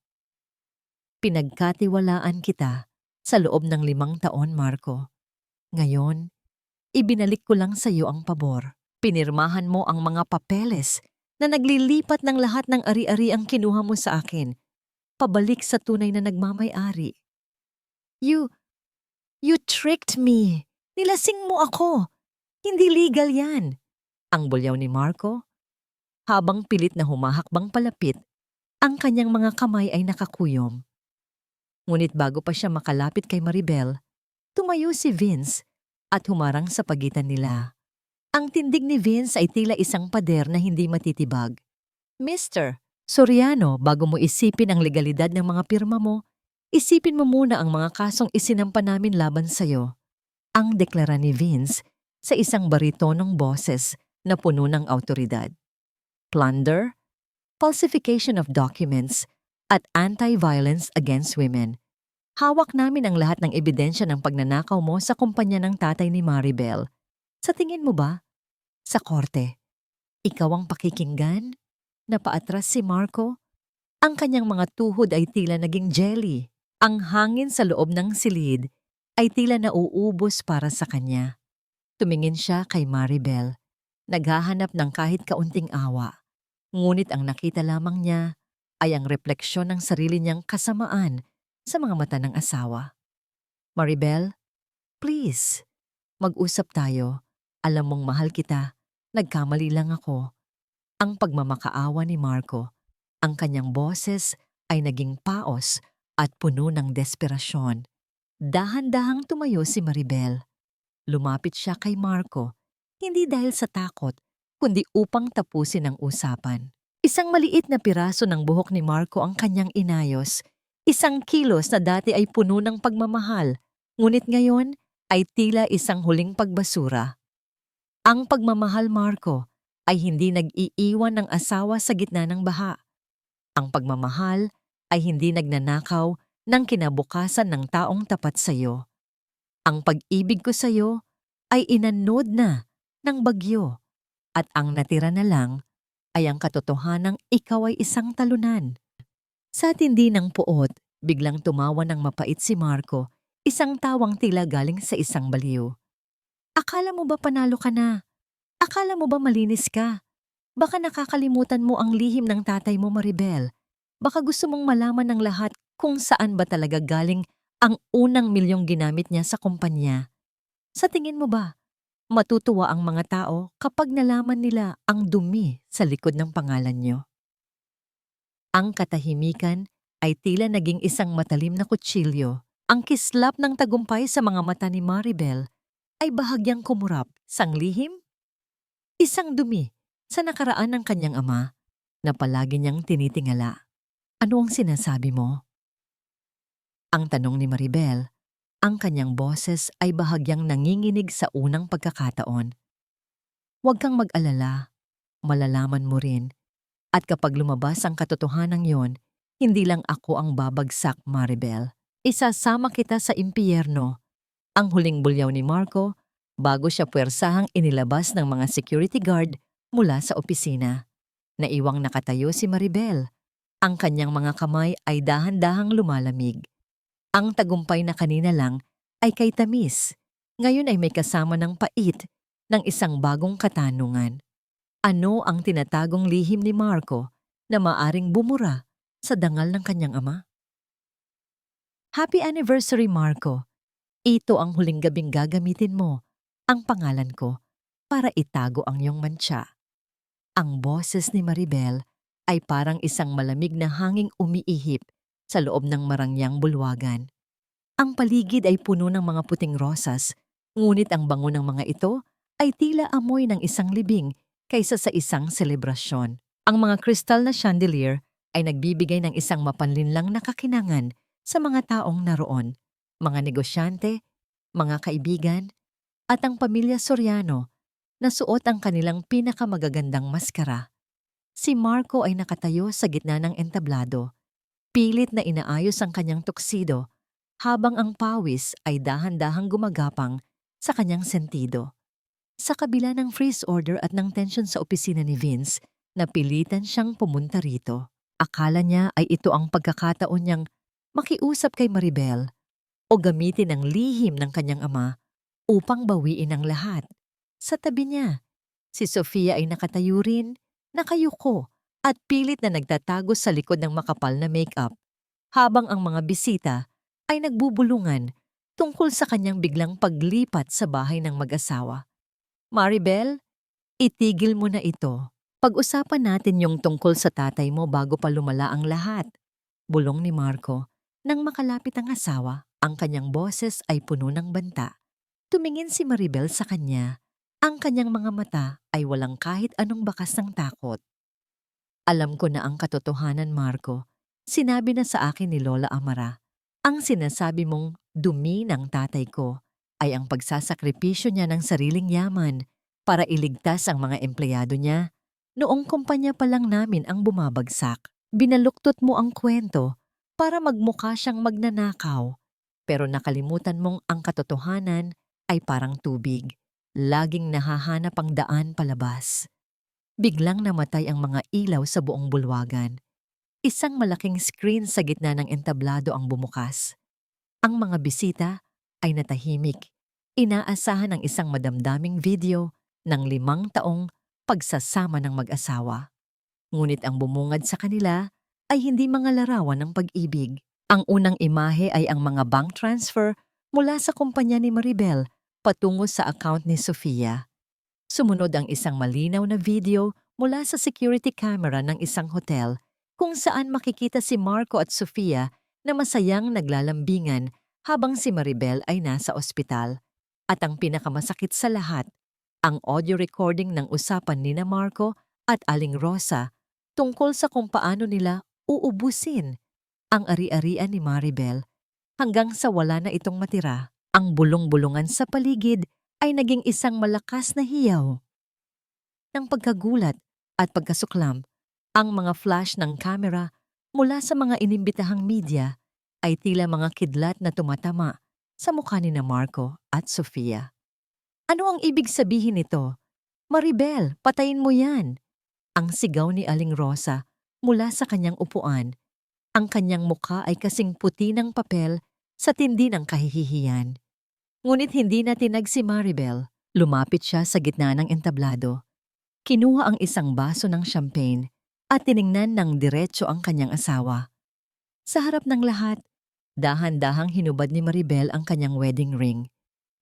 Pinagkatiwalaan kita sa loob ng 5 taon, Marco. Ngayon, ibinalik ko lang sa iyo ang pabor. Pinirmahan mo ang mga papeles na naglilipat ng lahat ng ari-ari ang kinuha mo sa akin, pabalik sa tunay na nagmamay-ari. You tricked me. Nilasing mo ako. Hindi legal yan. Ang bulyaw ni Marco, habang pilit na humahakbang palapit, ang kanyang mga kamay ay nakakuyom. Ngunit bago pa siya makalapit kay Maribel, tumayo si Vince at humarang sa pagitan nila. Ang tindig ni Vince ay tila isang pader na hindi matitibag. Mr. Soriano, bago mo isipin ang legalidad ng mga pirma mo, isipin mo muna ang mga kasong isinampa namin laban sa'yo. Ang deklara ni Vince sa isang baritonong boses na puno ng awtoridad. Plunder, falsification of documents, at anti-violence against women. Hawak namin ang lahat ng ebidensya ng pagnanakaw mo sa kumpanya ng tatay ni Maribel. Sa tingin mo ba? Sa korte, ikaw ang pakikinggan? Napaatras si Marco. Ang kanyang mga tuhod ay tila naging jelly. Ang hangin sa loob ng silid ay tila nauubos para sa kanya. Tumingin siya kay Maribel, naghahanap ng kahit kaunting awa. Ngunit ang nakita lamang niya ay ang refleksyon ng sarili niyang kasamaan sa mga mata ng asawa. Maribel, please, mag-usap tayo. Alam mong mahal kita, nagkamali lang ako. Ang pagmamakaawa ni Marco, ang kanyang boses ay naging paos at puno ng desperasyon. Dahan-dahang tumayo si Maribel. Lumapit siya kay Marco, hindi dahil sa takot, kundi upang tapusin ang usapan. Isang maliit na piraso ng buhok ni Marco ang kanyang inayos. Isang kilos na dati ay puno ng pagmamahal, ngunit ngayon ay tila isang huling pagbasura. Ang pagmamahal, Marco, ay hindi nag-iiwan ng asawa sa gitna ng baha. Ang pagmamahal ay hindi nagnanakaw ng kinabukasan ng taong tapat sa iyo. Ang pag-ibig ko sa iyo ay inanod na ng bagyo at ang natira na lang ay ang katotohanang ikaw ay isang talunan. Sa tindi ng puot, biglang tumawa ng mapait si Marco, isang tawang tila galing sa isang baliw. Akala mo ba panalo ka na? Akala mo ba malinis ka? Baka nakakalimutan mo ang lihim ng tatay mo, Maribel. Baka gusto mong malaman ng lahat kung saan ba talaga galing ang unang milyong ginamit niya sa kumpanya. Sa tingin mo ba, matutuwa ang mga tao kapag nalaman nila ang dumi sa likod ng pangalan niyo? Ang katahimikan ay tila naging isang matalim na kutsilyo. Ang kislap ng tagumpay sa mga mata ni Maribel ay bahagyang kumurap, sanglihim, isang dumi sa nakaraan ng kanyang ama na palagi niyang tinitingala. Ano ang sinasabi mo? Ang tanong ni Maribel, ang kanyang boses ay bahagyang nanginginig sa unang pagkakataon. Huwag kang mag-alala, malalaman mo rin. At kapag lumabas ang katotohanan yon, hindi lang ako ang babagsak, Maribel. Isasama kita sa impyerno. Ang huling bulyaw ni Marco bago siya puwersahang inilabas ng mga security guard mula sa opisina. Naiwang nakatayo si Maribel. Ang kanyang mga kamay ay dahan-dahang lumalamig. Ang tagumpay na kanina lang ay kay tamis. Ngayon ay may kasama ng pait ng isang bagong katanungan. Ano ang tinatagong lihim ni Marco na maaring bumura sa dangal ng kanyang ama? Happy anniversary, Marco. Ito ang huling gabing gagamitin mo, ang pangalan ko, para itago ang iyong mantsa. Ang boses ni Maribel ay parang isang malamig na hanging umiihip sa loob ng marangyang bulwagan. Ang paligid ay puno ng mga puting rosas, ngunit ang bango ng mga ito ay tila amoy ng isang libing kaysa sa isang selebrasyon. Ang mga kristal na chandelier ay nagbibigay ng isang mapanlinlang na kakinangan sa mga taong naroon, mga negosyante, mga kaibigan, at ang pamilya Soriano na suot ang kanilang pinakamagagandang maskara. Si Marco ay nakatayo sa gitna ng entablado, pilit na inaayos ang kanyang tuksido habang ang pawis ay dahan-dahang gumagapang sa kanyang sentido. Sa kabila ng freeze order at ng tensyon sa opisina ni Vince, napilitan siyang pumunta rito. Akala niya ay ito ang pagkakataon niyang makiusap kay Maribel o gamitin ang lihim ng kanyang ama upang bawiin ang lahat. Sa tabi niya, si Sofia ay nakatayo rin, nakayuko at pilit na nagtatago sa likod ng makapal na makeup, habang ang mga bisita ay nagbubulungan tungkol sa kanyang biglang paglipat sa bahay ng mag-asawa. Maribel, itigil mo na ito. Pag-usapan natin yung tungkol sa tatay mo bago pa lumala ang lahat. Bulong ni Marco. Nang makalapit ang asawa, ang kanyang boses ay puno ng banta. Tumingin si Maribel sa kanya. Ang kanyang mga mata ay walang kahit anong bakas ng takot. Alam ko na ang katotohanan, Marco. Sinabi na sa akin ni Lola Amara. Ang sinasabi mong dumi ng tatay ko ay ang pagsasakripisyo niya ng sariling yaman para iligtas ang mga empleyado niya. Noong kumpanya pa lang namin ang bumabagsak, binaluktot mo ang kwento para magmukha siyang magnanakaw. Pero nakalimutan mong ang katotohanan ay parang tubig. Laging nahahanap ang daan palabas. Biglang namatay ang mga ilaw sa buong bulwagan. Isang malaking screen sa gitna ng entablado ang bumukas. Ang mga bisita ay natahimik. Inaasahan ang isang madamdaming video ng 5 taong pagsasama ng mag-asawa. Ngunit ang bumungad sa kanila ay hindi mga larawan ng pag-ibig. Ang unang imahe ay ang mga bank transfer mula sa kumpanya ni Maribel patungo sa account ni Sofia. Sumunod ang isang malinaw na video mula sa security camera ng isang hotel kung saan makikita si Marco at Sofia na masayang naglalambingan habang si Maribel ay nasa ospital. At ang pinakamasakit sa lahat, ang audio recording ng usapan nina Marco at Aling Rosa tungkol sa kung paano nila uubusin ang ari-arian ni Maribel hanggang sa wala na itong matira. Ang bulong-bulungan sa paligid ay naging isang malakas na hiyaw. Ng pagkagulat at pagkasuklam, ang mga flash ng camera mula sa mga inimbitahang media ay tila mga kidlat na tumatama sa mukha ni na Marco at Sofia. Ano ang ibig sabihin nito? Maribel, patayin mo yan! Ang sigaw ni Aling Rosa mula sa kanyang upuan. Ang kanyang mukha ay kasing puti ng papel sa tindi ng kahihiyan. Ngunit hindi na tinag si Maribel. Lumapit siya sa gitna ng entablado. Kinuha ang isang baso ng champagne at tiningnan ng diretso ang kanyang asawa. Sa harap ng lahat, dahan-dahang hinubad ni Maribel ang kanyang wedding ring.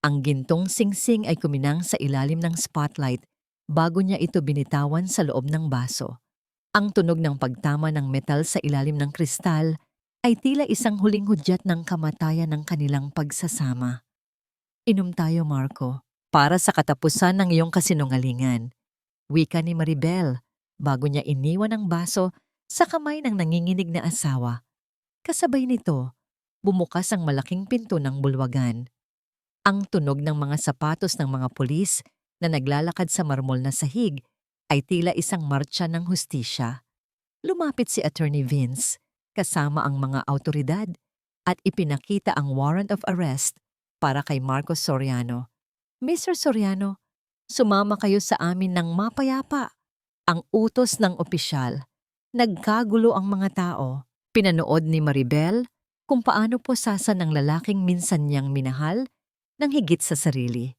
Ang gintong singsing ay kuminang sa ilalim ng spotlight bago niya ito binitawan sa loob ng baso. Ang tunog ng pagtama ng metal sa ilalim ng kristal ay tila isang huling hudyat ng kamatayan ng kanilang pagsasama. Inom tayo, Marco, para sa katapusan ng iyong kasinungalingan. Wika ni Maribel bago niya iniwan ang baso sa kamay ng nanginginig na asawa. Kasabay nito, bumukas ang malaking pinto ng bulwagan. Ang tunog ng mga sapatos ng mga pulis na naglalakad sa marmol na sahig ay tila isang martsa ng hustisya. Lumapit si Attorney Vince kasama ang mga awtoridad at ipinakita ang warrant of arrest para kay Marco Soriano. Mr. Soriano, sumama kayo sa amin ng mapayapa. Ang utos ng opisyal. Nagkagulo ang mga tao. Pinanood ni Maribel kung paano posasan ng lalaking minsan niyang minahal ng higit sa sarili.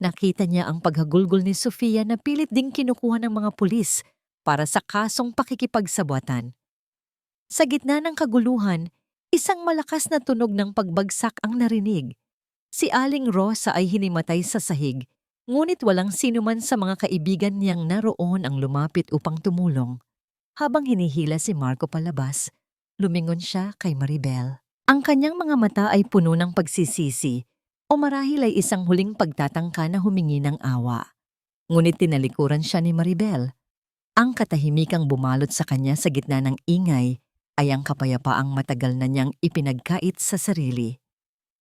Nakita niya ang paghagulgol ni Sofia na pilit ding kinukuha ng mga pulis para sa kasong pakikipagsabwatan. Sa gitna ng kaguluhan, isang malakas na tunog ng pagbagsak ang narinig. Si Aling Rosa ay hinimatay sa sahig, ngunit walang sinuman sa mga kaibigan niyang naroon ang lumapit upang tumulong. Habang hinihila si Marco palabas, lumingon siya kay Maribel. Ang kanyang mga mata ay puno ng pagsisisi o marahil ay isang huling pagtatangka na humingi ng awa. Ngunit tinalikuran siya ni Maribel. Ang katahimikang bumalot sa kanya sa gitna ng ingay ay ang kapayapaang matagal na niyang ipinagkait sa sarili.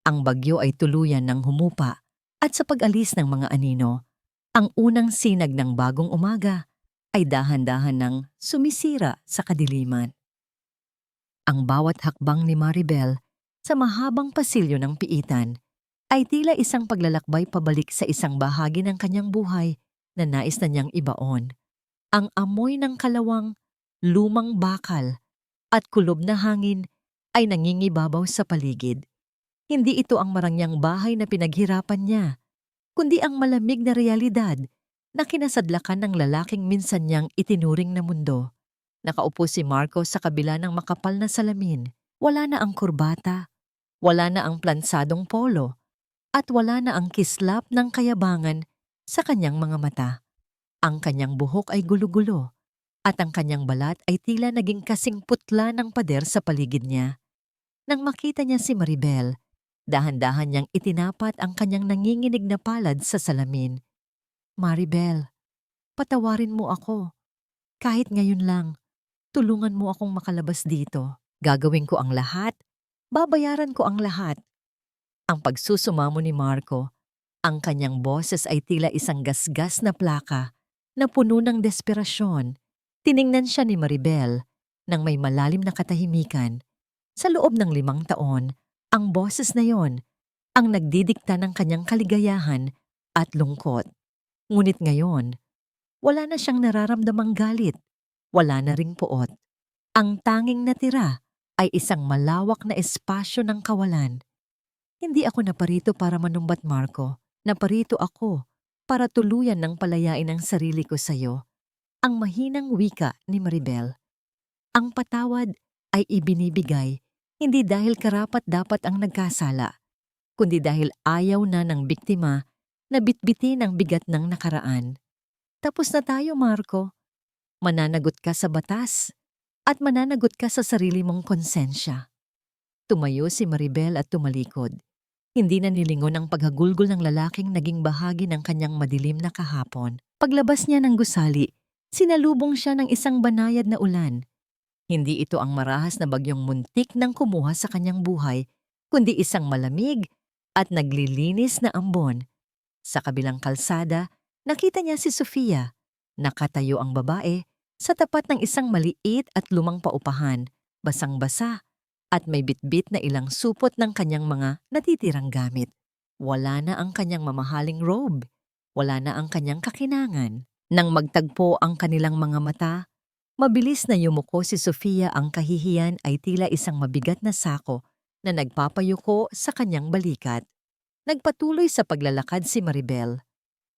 Ang bagyo ay tuluyan ng humupa at sa pag-alis ng mga anino, ang unang sinag ng bagong umaga ay dahan-dahan ng sumisira sa kadiliman. Ang bawat hakbang ni Maribel sa mahabang pasilyo ng piitan ay tila isang paglalakbay pabalik sa isang bahagi ng kanyang buhay na nais na niyang ibaon. Ang amoy ng kalawang, lumang bakal at kulob na hangin ay nangingibabaw sa paligid. Hindi ito ang marangyang bahay na pinaghirapan niya, kundi ang malamig na realidad na kinasadlakan ng lalaking minsan niyang itinuring na mundo. Nakaupo si Marco sa kabila ng makapal na salamin. Wala na ang kurbata, wala na ang plansadong polo, at wala na ang kislap ng kayabangan sa kanyang mga mata. Ang kanyang buhok ay gulo-gulo, at ang kanyang balat ay tila naging kasing putla ng pader sa paligid niya. Nang makita niya si Maribel, dahan-dahan niyang itinapat ang kanyang nanginginig na palad sa salamin. Maribel, patawarin mo ako. Kahit ngayon lang, tulungan mo akong makalabas dito. Gagawin ko ang lahat, babayaran ko ang lahat. Ang pagsusumamo ni Marco, ang kanyang boses ay tila isang gasgas na plaka na puno ng desperasyon. Tiningnan siya ni Maribel nang may malalim na katahimikan. Sa loob ng 5 taon, ang boses na yon ang nagdidikta ng kanyang kaligayahan at lungkot. Ngunit ngayon, wala na siyang nararamdamang galit, wala na ring poot. Ang tanging natira ay isang malawak na espasyo ng kawalan. Hindi ako naparito para manumbat, Marco. Naparito ako para tuluyan ng palayain ang sarili ko sa iyo. Ang mahinang wika ni Maribel. Ang patawad ay ibinibigay hindi dahil karapat-dapat ang nagkasala, kundi dahil ayaw na ng biktima na bitbitin ang bigat ng nakaraan. Tapos na tayo, Marco. Mananagot ka sa batas at mananagot ka sa sarili mong konsensya. Tumayo si Maribel at tumalikod. Hindi na nilingon ang paghagulgol ng lalaking naging bahagi ng kanyang madilim na kahapon. Paglabas niya ng gusali, sinalubong siya ng isang banayad na ulan. Hindi ito ang marahas na bagyong muntik nang kumuha sa kanyang buhay, kundi isang malamig at naglilinis na ambon. Sa kabilang kalsada, nakita niya si Sofia. Nakatayo ang babae sa tapat ng isang maliit at lumang paupahan, basang-basa, at may bitbit na ilang supot ng kanyang mga natitirang gamit. Wala na ang kanyang mamahaling robe. Wala na ang kanyang kakinangan. Nang magtagpo ang kanilang mga mata, mabilis na yumuko si Sofia. Ang kahihiyan ay tila isang mabigat na sako na nagpapayuko sa kanyang balikat. Nagpatuloy sa paglalakad si Maribel.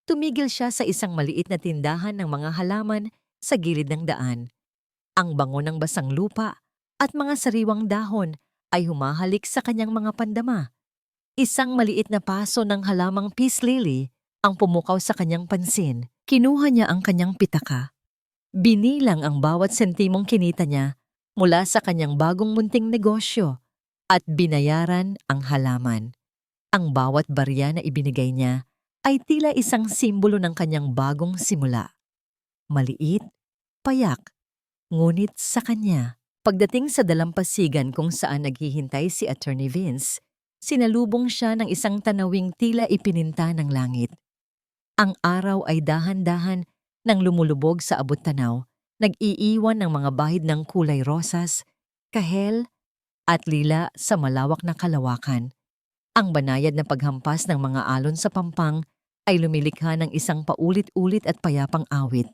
Tumigil siya sa isang maliit na tindahan ng mga halaman sa gilid ng daan. Ang bango ng basang lupa at mga sariwang dahon ay humahalik sa kanyang mga pandama. Isang maliit na paso ng halamang peace lily ang pumukaw sa kanyang pansin. Kinuha niya ang kanyang pitaka. Binilang ang bawat sentimong kinita niya mula sa kanyang bagong munting negosyo at binayaran ang halaman. Ang bawat barya na ibinigay niya ay tila isang simbolo ng kanyang bagong simula. Maliit, payak, ngunit sa kanya. Pagdating sa dalampasigan kung saan naghihintay si Attorney Vince, sinalubong siya ng isang tanawing tila ipininta ng langit. Ang araw ay dahan-dahan nang lumulubog sa abot-tanaw, nag-iiwan ng mga bahid ng kulay rosas, kahel, at lila sa malawak na kalawakan. Ang banayad na paghampas ng mga alon sa pampang ay lumilikha ng isang paulit-ulit at payapang awit.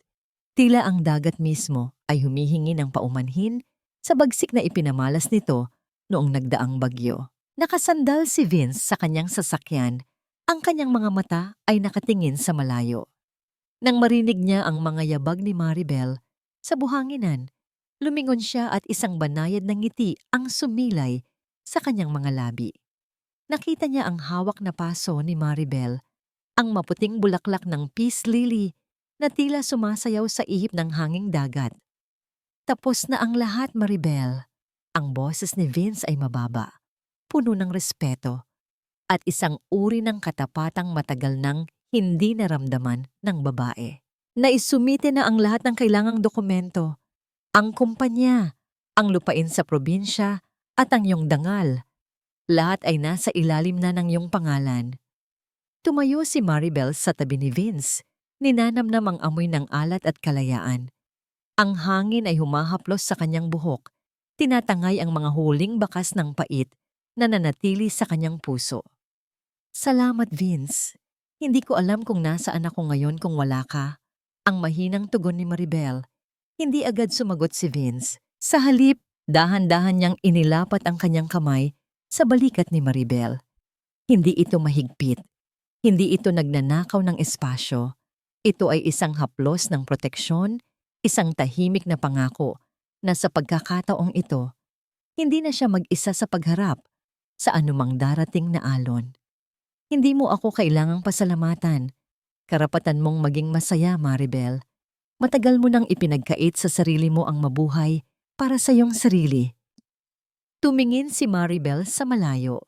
Tila ang dagat mismo ay humihingi ng paumanhin sa bagsik na ipinamalas nito noong nagdaang bagyo. Nakasandal si Vince sa kanyang sasakyan. Ang kanyang mga mata ay nakatingin sa malayo. Nang marinig niya ang mga yabag ni Maribel sa buhanginan, lumingon siya at isang banayad na ngiti ang sumilay sa kanyang mga labi. Nakita niya ang hawak na paso ni Maribel, ang maputing bulaklak ng peace lily na tila sumasayaw sa ihip ng hanging dagat. Tapos na ang lahat, Maribel. Ang boses ni Vince ay mababa, puno ng respeto, at isang uri ng katapatang matagal nang hindi naramdaman ng babae. Naisumite na ang lahat ng kailangang dokumento, ang kumpanya, ang lupain sa probinsya, at ang iyong dangal. Lahat ay nasa ilalim na ng iyong pangalan. Tumayo si Maribel sa tabi ni Vince, ninanamnam ang amoy ng alat at kalayaan. Ang hangin ay humahaplos sa kanyang buhok, tinatangay ang mga huling bakas ng pait na nanatili sa kanyang puso. Salamat, Vince. Hindi ko alam kung nasaan ako ngayon kung wala ka. Ang mahinang tugon ni Maribel. Hindi agad sumagot si Vince. Sa halip, dahan-dahan niyang inilapat ang kanyang kamay sa balikat ni Maribel. Hindi ito mahigpit. Hindi ito nagnanakaw ng espasyo. Ito ay isang haplos ng proteksyon, isang tahimik na pangako na sa pagkakataong ito, hindi na siya mag-isa sa pagharap sa anumang darating na alon. Hindi mo ako kailangang pasalamatan. Karapatan mong maging masaya, Maribel. Matagal mo nang ipinagkait sa sarili mo ang mabuhay para sa iyong sarili. Tumingin si Maribel sa malayo.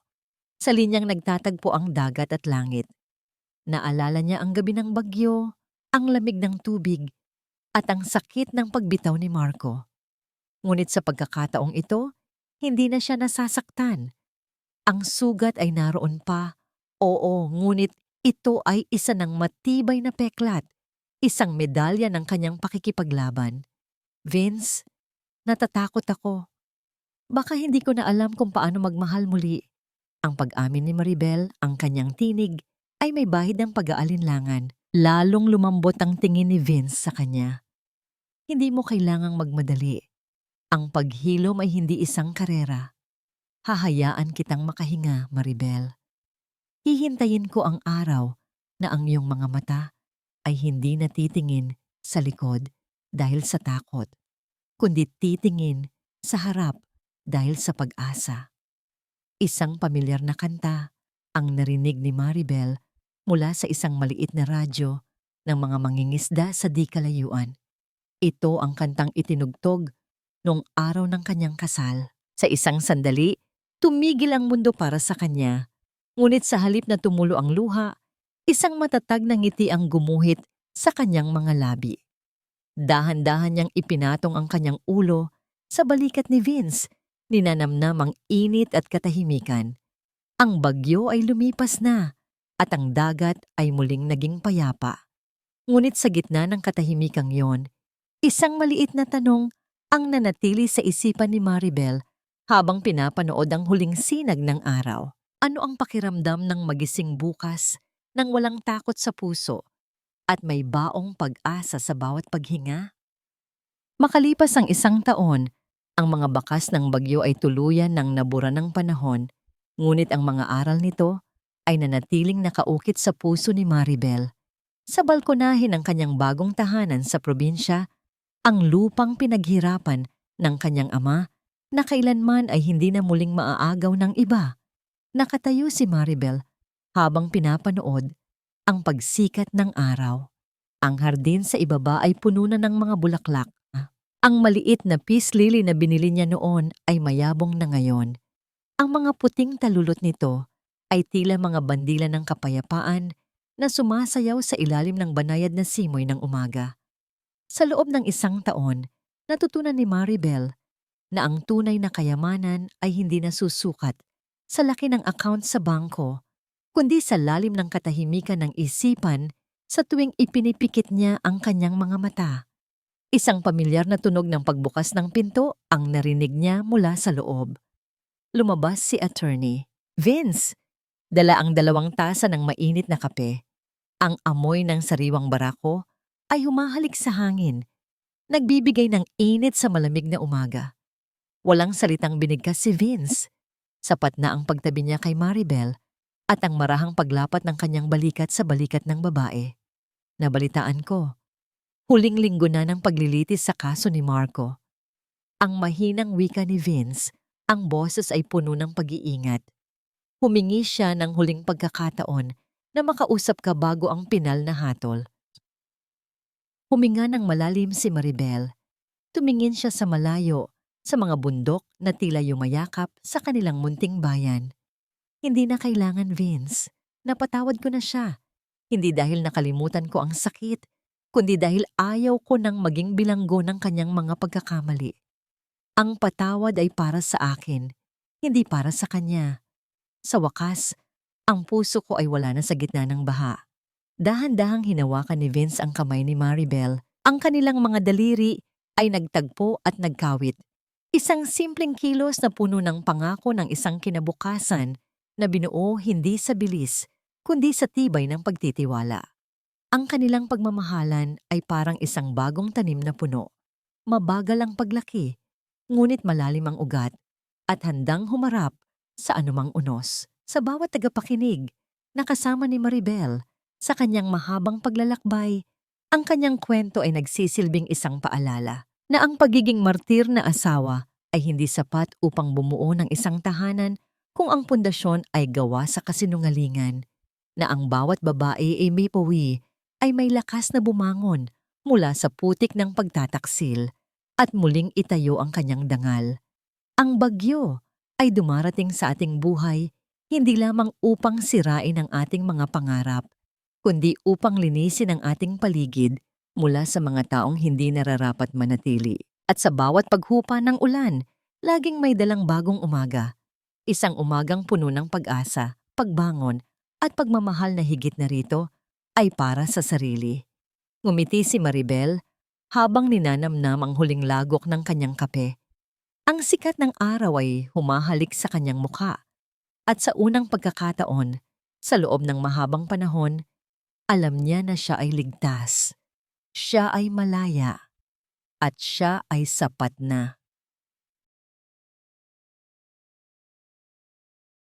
Sa linyang nagtatagpo ang dagat at langit. Naalala niya ang gabi ng bagyo, ang lamig ng tubig, at ang sakit ng pagbitaw ni Marco. Ngunit sa pagkakataong ito, hindi na siya nasasaktan. Ang sugat ay naroon pa. Oo, ngunit ito ay isa ng matibay na peklat, isang medalya ng kanyang pakikipaglaban. Vince, natatakot ako. Baka hindi ko na alam kung paano magmahal muli. Ang pag-amin ni Maribel, ang kanyang tinig, ay may bahid ng pag-aalinlangan. Lalong lumambot ang tingin ni Vince sa kanya. Hindi mo kailangang magmadali. Ang paghilom ay hindi isang karera. Hahayaan kitang makahinga, Maribel. Hihintayin ko ang araw na ang iyong mga mata ay hindi natitingin sa likod dahil sa takot, kundi titingin sa harap dahil sa pag-asa. Isang pamilyar na kanta ang narinig ni Maribel mula sa isang maliit na radyo ng mga mangingisda sa di kalayuan. Ito ang kantang itinugtog noong araw ng kanyang kasal. Sa isang sandali, tumigil ang mundo para sa kanya. Ngunit sa halip na tumulo ang luha, isang matatag na ngiti ang gumuhit sa kanyang mga labi. Dahan-dahan niyang ipinatong ang kanyang ulo sa balikat ni Vince, ninanamnam ang init at katahimikan. Ang bagyo ay lumipas na at ang dagat ay muling naging payapa. Ngunit sa gitna ng katahimikang yon, isang maliit na tanong ang nanatili sa isipan ni Maribel habang pinapanood ang huling sinag ng araw. Ano ang pakiramdam ng magising bukas nang walang takot sa puso at may baong pag-asa sa bawat paghinga? Makalipas ang 1 taon, ang mga bakas ng bagyo ay tuluyan ng nabura ng panahon, ngunit ang mga aral nito ay nanatiling nakaukit sa puso ni Maribel. Sa balkonahe ng kanyang bagong tahanan sa probinsya, ang lupang pinaghirapan ng kanyang ama na kailanman ay hindi na muling maaagaw ng iba. Nakatayo si Maribel habang pinapanood ang pagsikat ng araw. Ang hardin sa ibaba ay puno na ng mga bulaklak. Ang maliit na peace lily na binili niya noon ay mayabong na ngayon. Ang mga puting talulot nito ay tila mga bandila ng kapayapaan na sumasayaw sa ilalim ng banayad na simoy ng umaga. Sa loob ng 1 taon, natutunan ni Maribel na ang tunay na kayamanan ay hindi nasusukat sa laki ng account sa bangko, kundi sa lalim ng katahimikan ng isipan sa tuwing ipinipikit niya ang kanyang mga mata. Isang pamilyar na tunog ng pagbukas ng pinto ang narinig niya mula sa loob. Lumabas si attorney. Vince! Dala ang 2 tasa ng mainit na kape. Ang amoy ng sariwang barako ay humahalik sa hangin, nagbibigay ng init sa malamig na umaga. Walang salitang binigkas si Vince. Sapat na ang pagtabi niya kay Maribel at ang marahang paglapat ng kanyang balikat sa balikat ng babae. Nabalitaan ko, huling linggo na ng paglilitis sa kaso ni Marco. Ang mahinang wika ni Vince, ang boses ay puno ng pag-iingat. Humingi siya ng huling pagkakataon na makausap ka bago ang pinal na hatol. Huminga ng malalim si Maribel. Tumingin siya sa malayo, sa mga bundok na tila yumayakap sa kanilang munting bayan. Hindi na kailangan, Vince. Napatawad ko na siya. Hindi dahil nakalimutan ko ang sakit, kundi dahil ayaw ko nang maging bilanggo ng kanyang mga pagkakamali. Ang patawad ay para sa akin, hindi para sa kanya. Sa wakas, ang puso ko ay wala na sa gitna ng baha. Dahan-dahang hinawakan ni Vince ang kamay ni Maribel. Ang kanilang mga daliri ay nagtagpo at nagkawit. Isang simpleng kilos na puno ng pangako ng isang kinabukasan na binuo hindi sa bilis, kundi sa tibay ng pagtitiwala. Ang kanilang pagmamahalan ay parang isang bagong tanim na puno. Mabagal ang paglaki, ngunit malalim ang ugat at handang humarap sa anumang unos. Sa bawat tagapakinig na kasama ni Maribel sa kanyang mahabang paglalakbay, ang kanyang kwento ay nagsisilbing isang paalala na ang pagiging martir na asawa ay hindi sapat upang bumuo ng isang tahanan kung ang pundasyon ay gawa sa kasinungalingan, na ang bawat babae ay may pawi ay may lakas na bumangon mula sa putik ng pagtataksil at muling itayo ang kanyang dangal. Ang bagyo ay dumarating sa ating buhay hindi lamang upang sirain ang ating mga pangarap, kundi upang linisin ang ating paligid mula sa mga taong hindi nararapat manatili. At sa bawat paghupa ng ulan, laging may dalang bagong umaga. Isang umagang puno ng pag-asa, pagbangon, at pagmamahal na higit na rito ay para sa sarili. Ngumiti si Maribel habang ninanamnam ang huling lagok ng kanyang kape. Ang sikat ng araw ay humahalik sa kanyang mukha. At sa unang pagkakataon, sa loob ng mahabang panahon, alam niya na siya ay ligtas. Siya ay malaya. At siya ay sapat na.